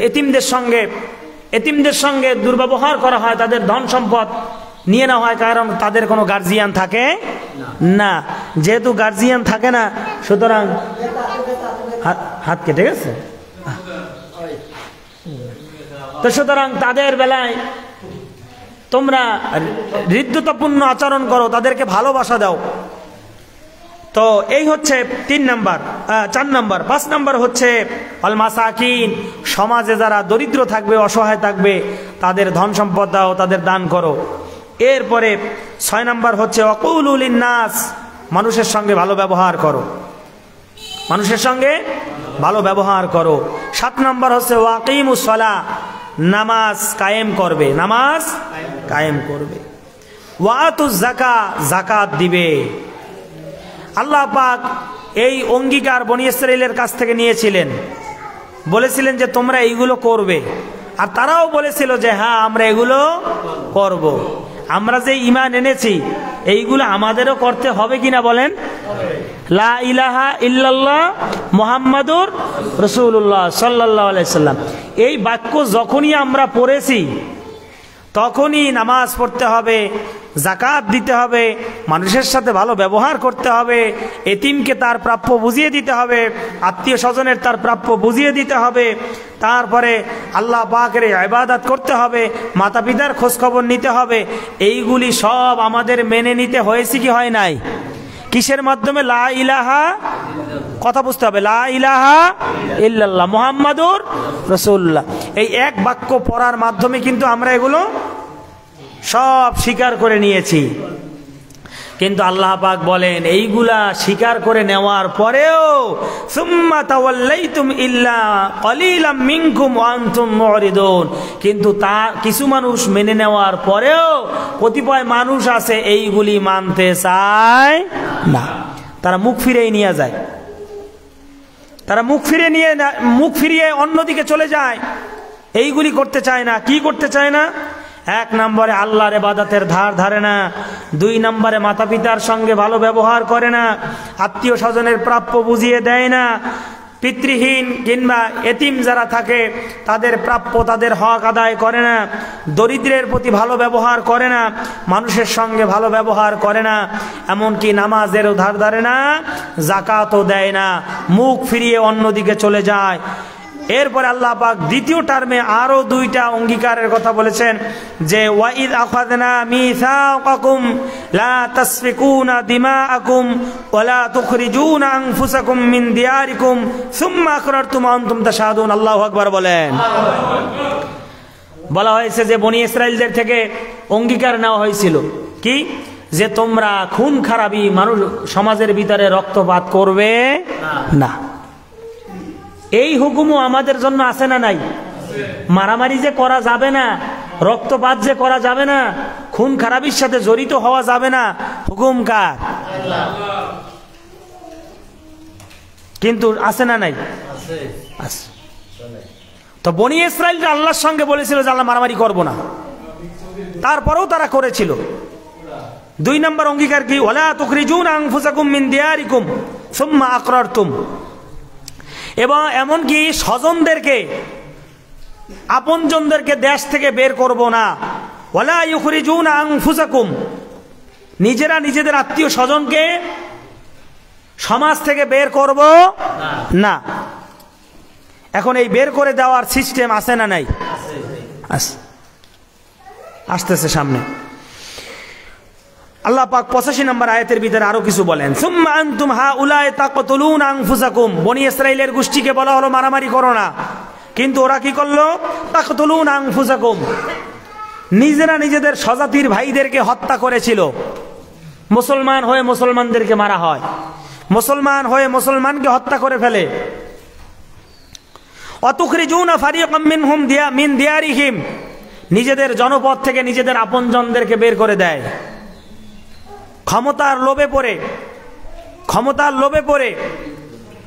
A: এতিমদের সঙ্গে দুর্ব্যবহার করা হয়, তাদের ধন সম্পদ নিয়ে নেওয়া হয়, কারণ তাদের কোনো গার্জিয়ান থাকে না। যেহেতু গার্জিয়ান থাকে না, সুতরাং হাত কেটে গেছে, তো সুতরাং তাদের বেলায় তোমরা হৃদ্যতাপূর্ণ আচরণ করো, তাদেরকে ভালোবাসা দাও। তো এই হচ্ছে 3 নাম্বার। 4 নাম্বার। 5 নাম্বার হচ্ছে আল মাসাকিন, সমাজে যারা দরিদ্র থাকবে, অসহায় থাকবে, তাদের ধন সম্পদ দাও, তাদের দান করো। এরপরে 6 নাম্বার হচ্ছে ওয়াকুলু লিন্নাস, মানুষের সঙ্গে ভালো ব্যবহার করো, মানুষের সঙ্গে ভালো ব্যবহার করো। 7 নাম্বার হচ্ছে ওয়াকিমুস সালাহ, নামাজ কায়েম করবে, নামাজ কায়েম করবে। ওয়াতুজ যাকাত, যাকাত দিবে। আল্লাহ পাক এই অঙ্গীকার বনী ইসরাইলের কাছ থেকে নিয়েছিলেন, বলেছিলেন যে তোমরা এইগুলো করবে, আর তারাও বলেছিল যে হ্যাঁ আমরা এগুলো করব। আমরা যে ঈমান এনেছি এইগুলো আমাদেরও করতে হবে কিনা বলেন? লা ইলাহা ইল্লাল্লাহ মুহাম্মাদুর রাসূলুল্লাহ সাল্লাল্লাহু আলাইহি সাল্লাম, এই বাক্য যখনই আমরা পড়েছি তখনই নামাজ পড়তে হবে, যাকাত দিতে হবে, মানুষের সাথে ভালো ব্যবহার করতে হবে, এতিমকে তার প্রাপ্য বুঝিয়ে দিতে হবে, আত্মীয় স্বজনের তার প্রাপ্য বুঝিয়ে দিতে হবে, তারপরে আল্লাহ পাকের ইবাদত করতে হবে, মাতা পিতার খোঁজখবর নিতে হবে। এইগুলি সব আমাদের মেনে নিতে হয়েছে কি হয় নাই? কিসের মাধ্যমে? লা ইলাহা, কথা বুঝতে হবে, লা ইলাহা ইল্লাল্লাহ মুহাম্মাদুর রাসূলুল্লাহ, এই এক বাক্য পড়ার মাধ্যমে কিন্তু আমরা এগুলো সব স্বীকার করে নিয়েছি। কিন্তু আল্লাহ পাক বলেন এইগুলা স্বীকার করে নেওয়ার পরেও সুম্মা তাওয়াল্লাইতুম ইল্লা কলিলাম মিনকুম ওয়া আনতুম মুরিদুন, কিন্তু তা কিছু মানুষ মেনে নেওয়ার পরেও কতিপয় মানুষ আছে এইগুলি মানতে চায় না, তারা মুখ ফিরিয়ে নিয়ে যায়, তারা মুখ ফিরিয়ে অন্যদিকে চলে যায়, এইগুলি করতে চায় না। কি করতে চায় না? 1 নম্বরে আল্লাহর ইবাদতের ধার ধারে না, 2 নম্বরে মাতা পিতার সঙ্গে ভালো ব্যবহার করে না, আত্মীয় স্বজনের প্রাপ্য বুঝিয়ে দেয় না, পিতৃহীন কিংবা এতিম যারা থাকে তাদের প্রাপ্য, তাদের হক আদায় করে না, দরিদ্রের প্রতি ভালো ব্যবহার করে না, মানুষের সঙ্গে ভালো ব্যবহার করে না, এমনকি নামাজেরও ধার ধারে না, যাকাতও দেয় না, মুখ ফিরিয়ে অন্যদিকে চলে যায়। এরপরে আল্লাহ পাক দ্বিতীয় টার্মে আরো 2টা অঙ্গীকারের কথা বলেছেন যে ওয়াইদ আখাযনা মিসাকাকুম লা তাসফিকুনা দিমাআকুম ওয়া লা তুখরিজুনা আনফুসাকুম মিন দিয়ারিকুম সুম্মা আকরারতুম ওয়া আনতুম তাশহাদুন। আল্লাহু আকবার বলেন। বলা হয়েছে যে বনী ইসরাইলদের থেকে অঙ্গীকার নেওয়া হয়েছিল কি, যে তোমরা খুন খারাপি, মানুষ সমাজের ভিতরে রক্তপাত করবে না। এই হুকুমও আমাদের জন্য আছে না নাই? মারামারি যে করা যাবে না, রক্তপাত যে করা যাবে না, খুন খারাপির সাথে জড়িত হওয়া যাবে না, হুকুম কার? কিন্তু আছে না নাই? আছে। তো বনী ইসরাইলরা আল্লাহর সঙ্গে বলেছিল যে আল্লাহ মারামারি করব না, তারপরেও তারা করেছিল। 2 নম্বর অঙ্গীকার কি? ওয়ালা তুখরিজুনা আনফুসাকুম মিন দিয়ারিকুম সুম্মা আকরারতুম, এবং এমনকি স্বজনদেরকে আপনজনদেরকে দেশ থেকে বের করব না। ওয়ালা ইউখরিজুনা আনফুসাকুম, নিজেরা নিজেদের আত্মীয় স্বজনকে সমাজ থেকে বের করব না। এখন এই বের করে দেওয়ার সিস্টেম আছে না নাই? আসতেছে সামনে। আল্লাহ পাক 85 নম্বর আয়াতের ভিতরে আরো কিছু বলেন, সুম্মা আনতুম হাউলাই তাকতুলুনা আনফুসাকুম। বনি ইসরাইলের গোষ্ঠীকে বলা হলো মারামারি করো না, কিন্তু ওরা কি করলো? তাকতুলুনা আনফুসাকুম, নিজেরা নিজেদের স্বজাতির ভাইদেরকে হত্যা করেছিল। মুসলমান হয়ে মুসলমানদেরকে মারা হয়, মুসলমান হয়ে মুসলমানকে হত্যা করে ফেলে। অতুখরিজুনা ফারিকাম মিনহুম মিন দিয়ারিহিম, নিজেদের জনপদ থেকে নিজেদের আপনজনদেরকে বের করে দেয়। ক্ষমতার লোভে পড়ে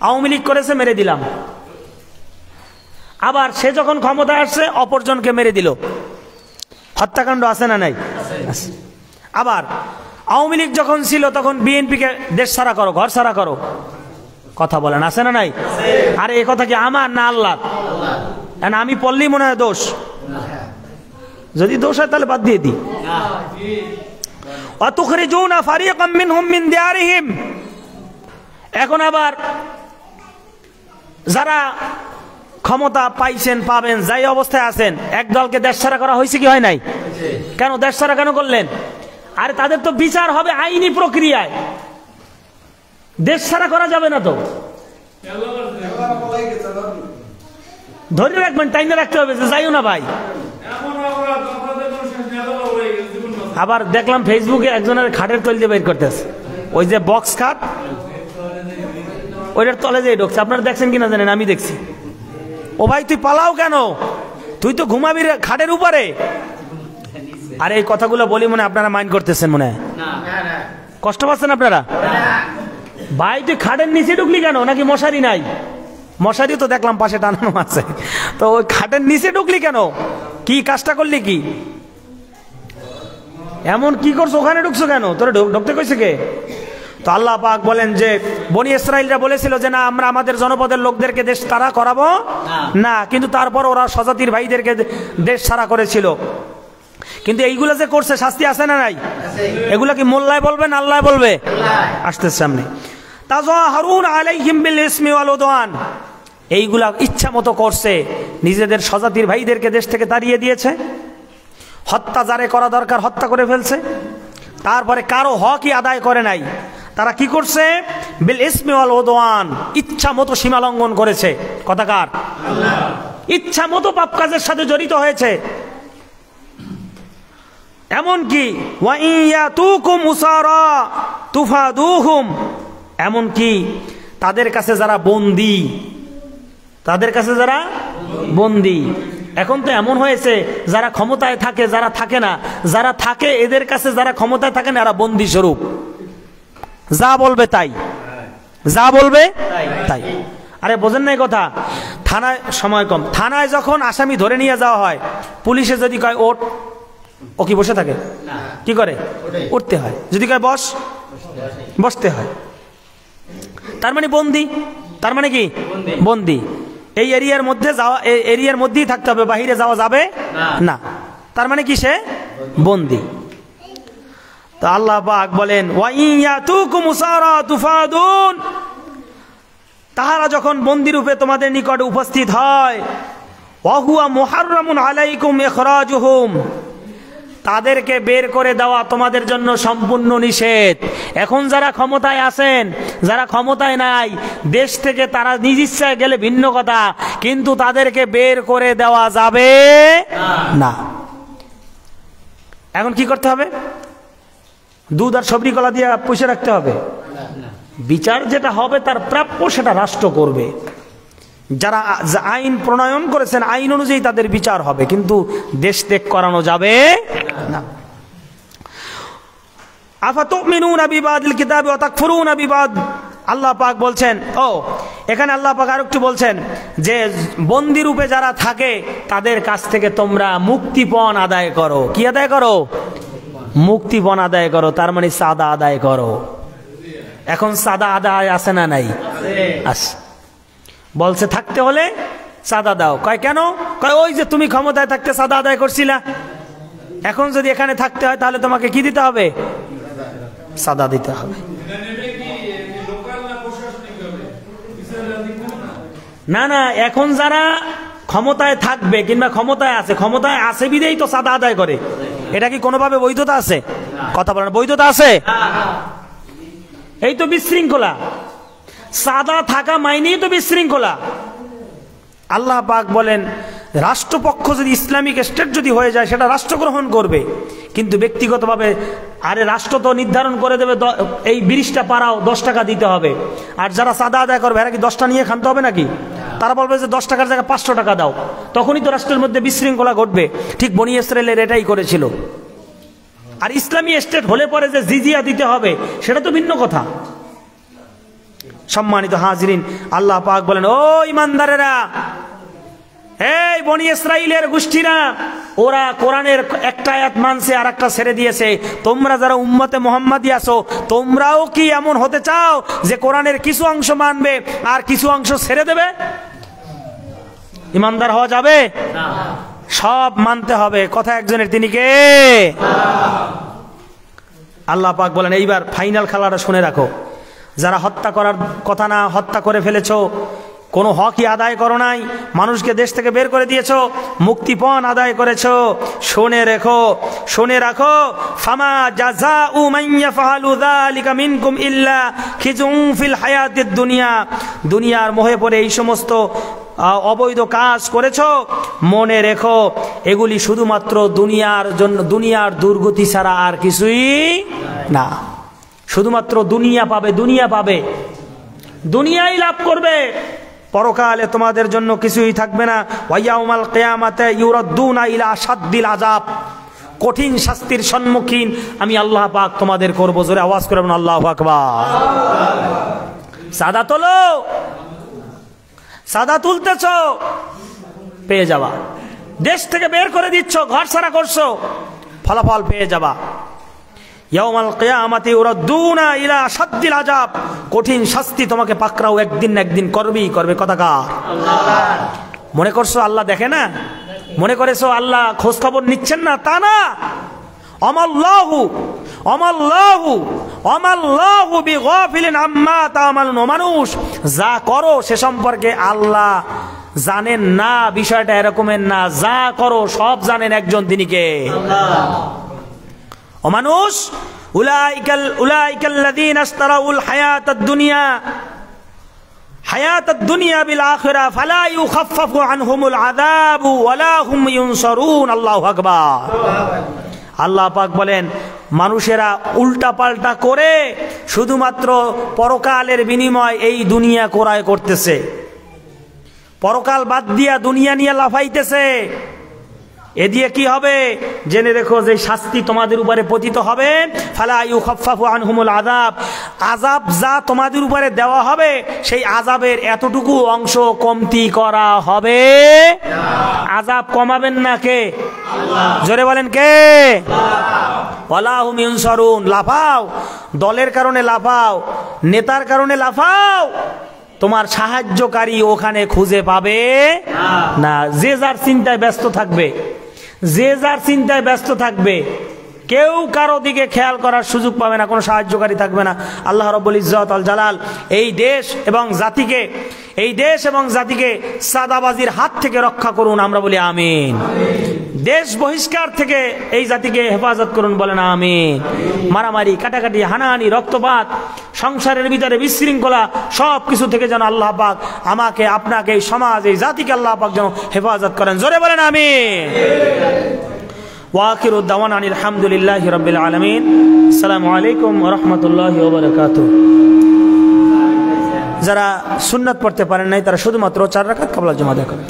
A: আওয়ামী লীগ করেছে, মেরে দিলাম। আবার সে যখন ক্ষমতায় আসছে অপরজনকে মেরে দিল। হত্যাকাণ্ড আছে না নাই? আবার আওয়ামী লীগ যখন ছিল তখন বিএনপিকে দেশ ছাড়া করো, ঘর ছাড়া করো, কথা বলেন, আছে না নাই? আরে এই কথা কি আমার না আল্লাহ? আমি পড়লেই মনে হয় দোষ। যদি দোষ হয় তাহলে বাদ দিয়ে দিই। অতুখরিজুনা ফারিকাম মিনহুম মিন দিয়ারিহিম। এখন আবার যারা ক্ষমতা পাইছেন, পাবেন, যাই অবস্থায় আছেন, এক দলকে দেশ ছাড়া করা হয়েছে কি হয় নাই? কেন দেশ ছাড়া কেন করলেন? আরে তাদের তো বিচার হবে আইনি প্রক্রিয়ায়, দেশ ছাড়া করা যাবে না। তো ধরে রাখবেন, টাইমে রাখতে হবে যে যাইও না ভাই। আবার দেখলাম ফেসবুকে একজনের খাটের তল দিয়ে বের করতেছে, ওই যে বক্স খাট, ওইটার তলে যেয়ে ঢুকছে। আপনারা দেখছেন কিনা জানেন, আমি দেখছি। ও ভাই তুই পালাও কেন? তুই তো ঘুমাবি খাটের উপরে। আরে এই কথাগুলো বলি মনে আপনারা মাইন্ড করতেছেন, মনে কষ্ট পাচ্ছেন আপনারা? ভাই তুই খাটের নিচে ঢুকলি কেন? নাকি মশারি নাই? মশারি তো দেখলাম পাশে টানানো আছে, তো ওই খাটের নিচে ঢুকলি কেন? কি কাজটা করলি? কি এমন কি করছো? ওখানে ঢুকছো কেন? তোরা ঢুকতে কইছে কে? তো আল্লাহ পাক বলেন যে বনি ইসরাইলরা বলেছিল যে না, আমরা আমাদের জনপদের লোকদেরকে দেশ ছাড়া করাবো না, কিন্তু তারপর ওরা স্বজাতির ভাইদেরকে দেশ ছাড়া করেছিল। কিন্তু এইগুলো যে করছে শাস্তি আছে না নাই? এগুলা কি মোল্লায় বলবে না আল্লাহ বলবে? আসতেছে সামনে। তাযাহারুন আলাইহিম বিল ইসমি ওয়াল উদওয়ান, এইগুলা ইচ্ছা মতো করছে, নিজেদের স্বজাতির ভাইদেরকে দেশ থেকে তাড়িয়ে দিয়েছে। হত্যা যারে করা দরকার হত্যা করে ফেলছে। তারপরে কারো হকই আদায় করে নাই। তারা কি করছে? বিল ইসমি ওয়াল উদওয়ান, ইচ্ছা মতো সীমা লঙ্ঘন করেছে। কথাকার ইচ্ছা মতো পাপ কাজের সাথে জড়িত হয়েছে। এমনকি ওয়া ইয়াতুকুম উসারা তুফাদুহুম, এমনকি তাদের কাছে যারা বন্দী, এখন তো এমন হয়েছে যারা ক্ষমতায় থাকে, যারা থাকে না, যারা থাকে এদের কাছে যারা ক্ষমতায় থাকে না এরা বন্দী স্বরূপ। যা বলবে তাই। আরে বোঝেন না এই কথা? থানায় সময় কম, থানায় যখন আসামি ধরে নিয়ে যাওয়া হয়, পুলিশে যদি কয় ওঠ, ও কি বসে থাকে? কি করে? উঠতে হয়। যদি কয় বস, বসতে হয়। তার মানে বন্দী। তার মানে কি? বন্দী। এই এরিয়ার মধ্যে যাওয়া, এরিয়ার মধ্যেই থাকতে হবে, বাহিরে যাওয়া যাবে না। তার মানে কি? সে বন্দী। তো আল্লাহ পাক বলেন ওয়া ইয়াতুকুম উসারা তুফাদুন, তাহারা যখন বন্দী রূপে তোমাদের নিকটে উপস্থিত হয়, ওয়া হুয়া মুহাররামুন আলাইকুম ইখরাজুহুম, তাদেরকে বের করে দেওয়া তোমাদের জন্য সম্পূর্ণ নিষেধ। এখন যারা ক্ষমতায় আছেন, যারা ক্ষমতায় নাই, দেশ থেকে তারা নিজ ইচ্ছায় গেলে ভিন্ন কথা, কিন্তু তাদেরকে বের করে দেওয়া যাবে না। এখন কি করতে হবে? দুধ আর সবরি কলা দিয়ে পুষে রাখতে হবে? বিচার যেটা হবে তার প্রাপ্য সেটা রাষ্ট্র করবে। যারা আইন প্রণয়ন করেছেন আইন অনুযায়ী তাদের বিচার হবে, কিন্তু দেশ ত্যাগ করানো যাবে না। আফাতুমিনুনা বিবাদিল কিতাবি ওয়া তাকফুরুনা বিবাদ, আল্লাহ পাক বলছেন। এখানে আল্লাহ পাক আরেকটু বলছেন যে বন্দী রূপে যারা থাকে তাদের কাছ থেকে তোমরা মুক্তিপণ আদায় করো। কি আদায় করো? মুক্তিপণ আদায় করো। তার মানে সাদা আদায় করো। এখন সাদা আদায় আছে না নাই? আছে। বলছে থাকতে হলে চাঁদা দাও। কয় কেন? কয় ওই যে তুমি ক্ষমতায় থাকতে সাদা আদায় করছিলা, এখন যদি এখানে থাকতে হয় তাহলে তোমাকে কি দিতে হবে? সাদা দিতে হবে। না না, এখন যারা ক্ষমতায় থাকবে কিংবা ক্ষমতায় আছে বিধেই তো সাদা আদায় করে, এটা কি কোনোভাবে বৈধতা আছে? কথা বলেন, বৈধতা আছে? এই তো বিশৃঙ্খলা, সাদা থাকা মাইনেই তো বিশৃঙ্খলা। আল্লাহ পাক বলেন রাষ্ট্রপক্ষ যদি ইসলামিক স্টেট যদি হয়ে যায় সেটা রাষ্ট্র গ্রহণ করবে, কিন্তু ব্যক্তিগতভাবে আরে রাষ্ট্র তো নির্ধারণ করে দেবে এই ব্রিজটা পারাও 10 টাকা দিতে হবে, আর যারা সাদা আদায় করবে এরা কি 10টা নিয়ে খানতে হবে নাকি? তারা বলবে যে 10 টাকার জায়গায় 500 টাকা দাও, তখনই তো রাষ্ট্রের মধ্যে বিশৃঙ্খলা ঘটবে। ঠিক বনি ইসরায়েলের এটাই করেছিল। আর ইসলামী স্টেট হলে পরে যে জিজিয়া দিতে হবে সেটা তো ভিন্ন কথা। সম্মানিত হাজিরিন, আল্লাহ পাক বলেন ও ইমানদারেরা, এই বনি ইসরাইলের গোষ্ঠীরা, ওরা কোরআনের একটা আয়াত মানছে আর একটা ছেড়ে দিয়েছে। তোমরা যারা উম্মতে মুহাম্মাদি আছো, তোমরাও কি এমন হতে চাও যে কোরআনের কিছু অংশ মানবে আর কিছু অংশ ছেড়ে দেবে? ইমানদার হওয়া যাবে না, সব মানতে হবে। কথা একজনের, তিনি কে? আল্লাহ পাক বলেন এইবার ফাইনাল খেলাটা শুনে রাখো। যারা হত্যা করার কথা না হত্যা করে ফেলেছো, কোনো হকই আদায় করো নাই, মানুষকে দেশ থেকে বের করে দিয়েছো, মুক্তিপণ আদায় করেছো, শুনে রাখো ফামা জাযাউ মান ইয়াফআলু যালিকা মিনকুম ইল্লা খিজুন ফিল হায়াতিদ দুনিয়া। দুনিয়ার মোহে পড়ে এই সমস্ত অবৈধ কাজ করেছো, মনে রেখো এগুলি শুধুমাত্র দুনিয়ার জন্য, দুনিয়ার দুর্গতি ছাড়া আর কিছুই না। শুধুমাত্র দুনিয়া পাবে, দুনিয়াই লাভ করবে, পরকালে তোমাদের জন্য কিছুই থাকবে না। ওয়ায়াউমাল কিয়ামাতে ইউরাদ্দুনা ইলা আশাদ্দিল আযাব, কঠিন শাস্তির সম্মুখীন আমি আল্লাহ পাক তোমাদের করব। জোরে আওয়াজ করে বলুন আল্লাহু আকবার। সাদা তোলো, সাদা তুলতেছ, পেয়ে যাবা। দেশ থেকে বের করে দিচ্ছ, ঘর ছাড়া করছো, ফলাফল পেয়ে যাবা। ইয়াউমাল কিয়ামাতি ইউরাদ্দুনা ইলা আশাদ্দিল আযাব, কঠিন শাস্তি তোমাকে পাকড়াও একদিন না একদিন করবে। কথাকার মনে করছো আল্লাহ দেখে না? মনে করেছো আল্লাহ খোঁজ খবর নিচ্ছেন না? তা না। অমাল্লাহু বিগাফিলিন আম্মা তা'মালুন। মানুষ যা করো সে সম্পর্কে আল্লাহ জানেন না, বিষয়টা এরকমের না। যা করো সব জানেন একজন, তিনি কে? ও মানুষ, উলাইকাল্লাযীনা ইশতারাউল হায়াতাদ দুনিয়া বিল আখিরা ফালা ইউখাফফাফু আনহুমুল আযাবু ওয়ালা হুম ইউনসারুন। আল্লাহু আকবার। আল্লাহ পাক বলেন মানুষেরা উল্টা পাল্টা করে শুধুমাত্র পরকালের বিনিময় এই দুনিয়া ক্রয় করতেছে, পরকাল বাদ দিয়া দুনিয়া নিয়ে লাফাইতেছে। এ দিয়ে কি হবে? জেনে রেখো যে শাস্তি তোমাদের উপরে পতিত হবে। ফালা ইউখাফফাফু আনহুমুল আযাব, আযাব যা তোমাদের উপরে দেওয়া হবে সেই আযাবের এতটুকু অংশ কমতি করা হবে না। আযাব কমাবেন না কে? আল্লাহ। জোরে বলেন কে? আল্লাহ। ওয়ালা হুম ইউনসারুন। লাফাও, দলের কারণে লাফাও, নেতার কারণে লাফাও, তোমার সাহায্যকারী ওখানে খুঁজে পাবে না। যে যার চিন্তায় ব্যস্ত থাকবে, কেউ কারো দিকে খেয়াল করার সুযোগ পাবে না, কোনো সাহায্যকারী থাকবে না। আল্লাহ রাব্বুল ইজ্জত আল জালাল এই দেশ এবং জাতিকে সাদাবাজির হাত থেকে রক্ষা করুন, আমরা বলি আমিন। দেশ বহিষ্কার থেকে এই জাতিকে হেফাজত করুন, বলেন আমিন। মারামারি, কাটাকাটি, হানাহানি, রক্তপাত, সংসারের ভিতরে বিশৃঙ্খলা, সব কিছু থেকে যেন আল্লাহ পাক আমাকে, আপনাকে, এই সমাজ, এই জাতিকে আল্লাহ পাক যেন হেফাজত করেন। জোরে বলেন আমিন। ওয়াকিরু দাওয়ানা আলহামদুলিল্লাহি রাব্বিল আলামিন। আসসালামু আলাইকুম ওয়া রাহমাতুল্লাহি ওয়া বারাকাতুহু। যারা সুন্নাত পড়তে পারেন নাই তারা শুধুমাত্র 4 রাকাত ক্বাবলা জুমা আদায় করেন।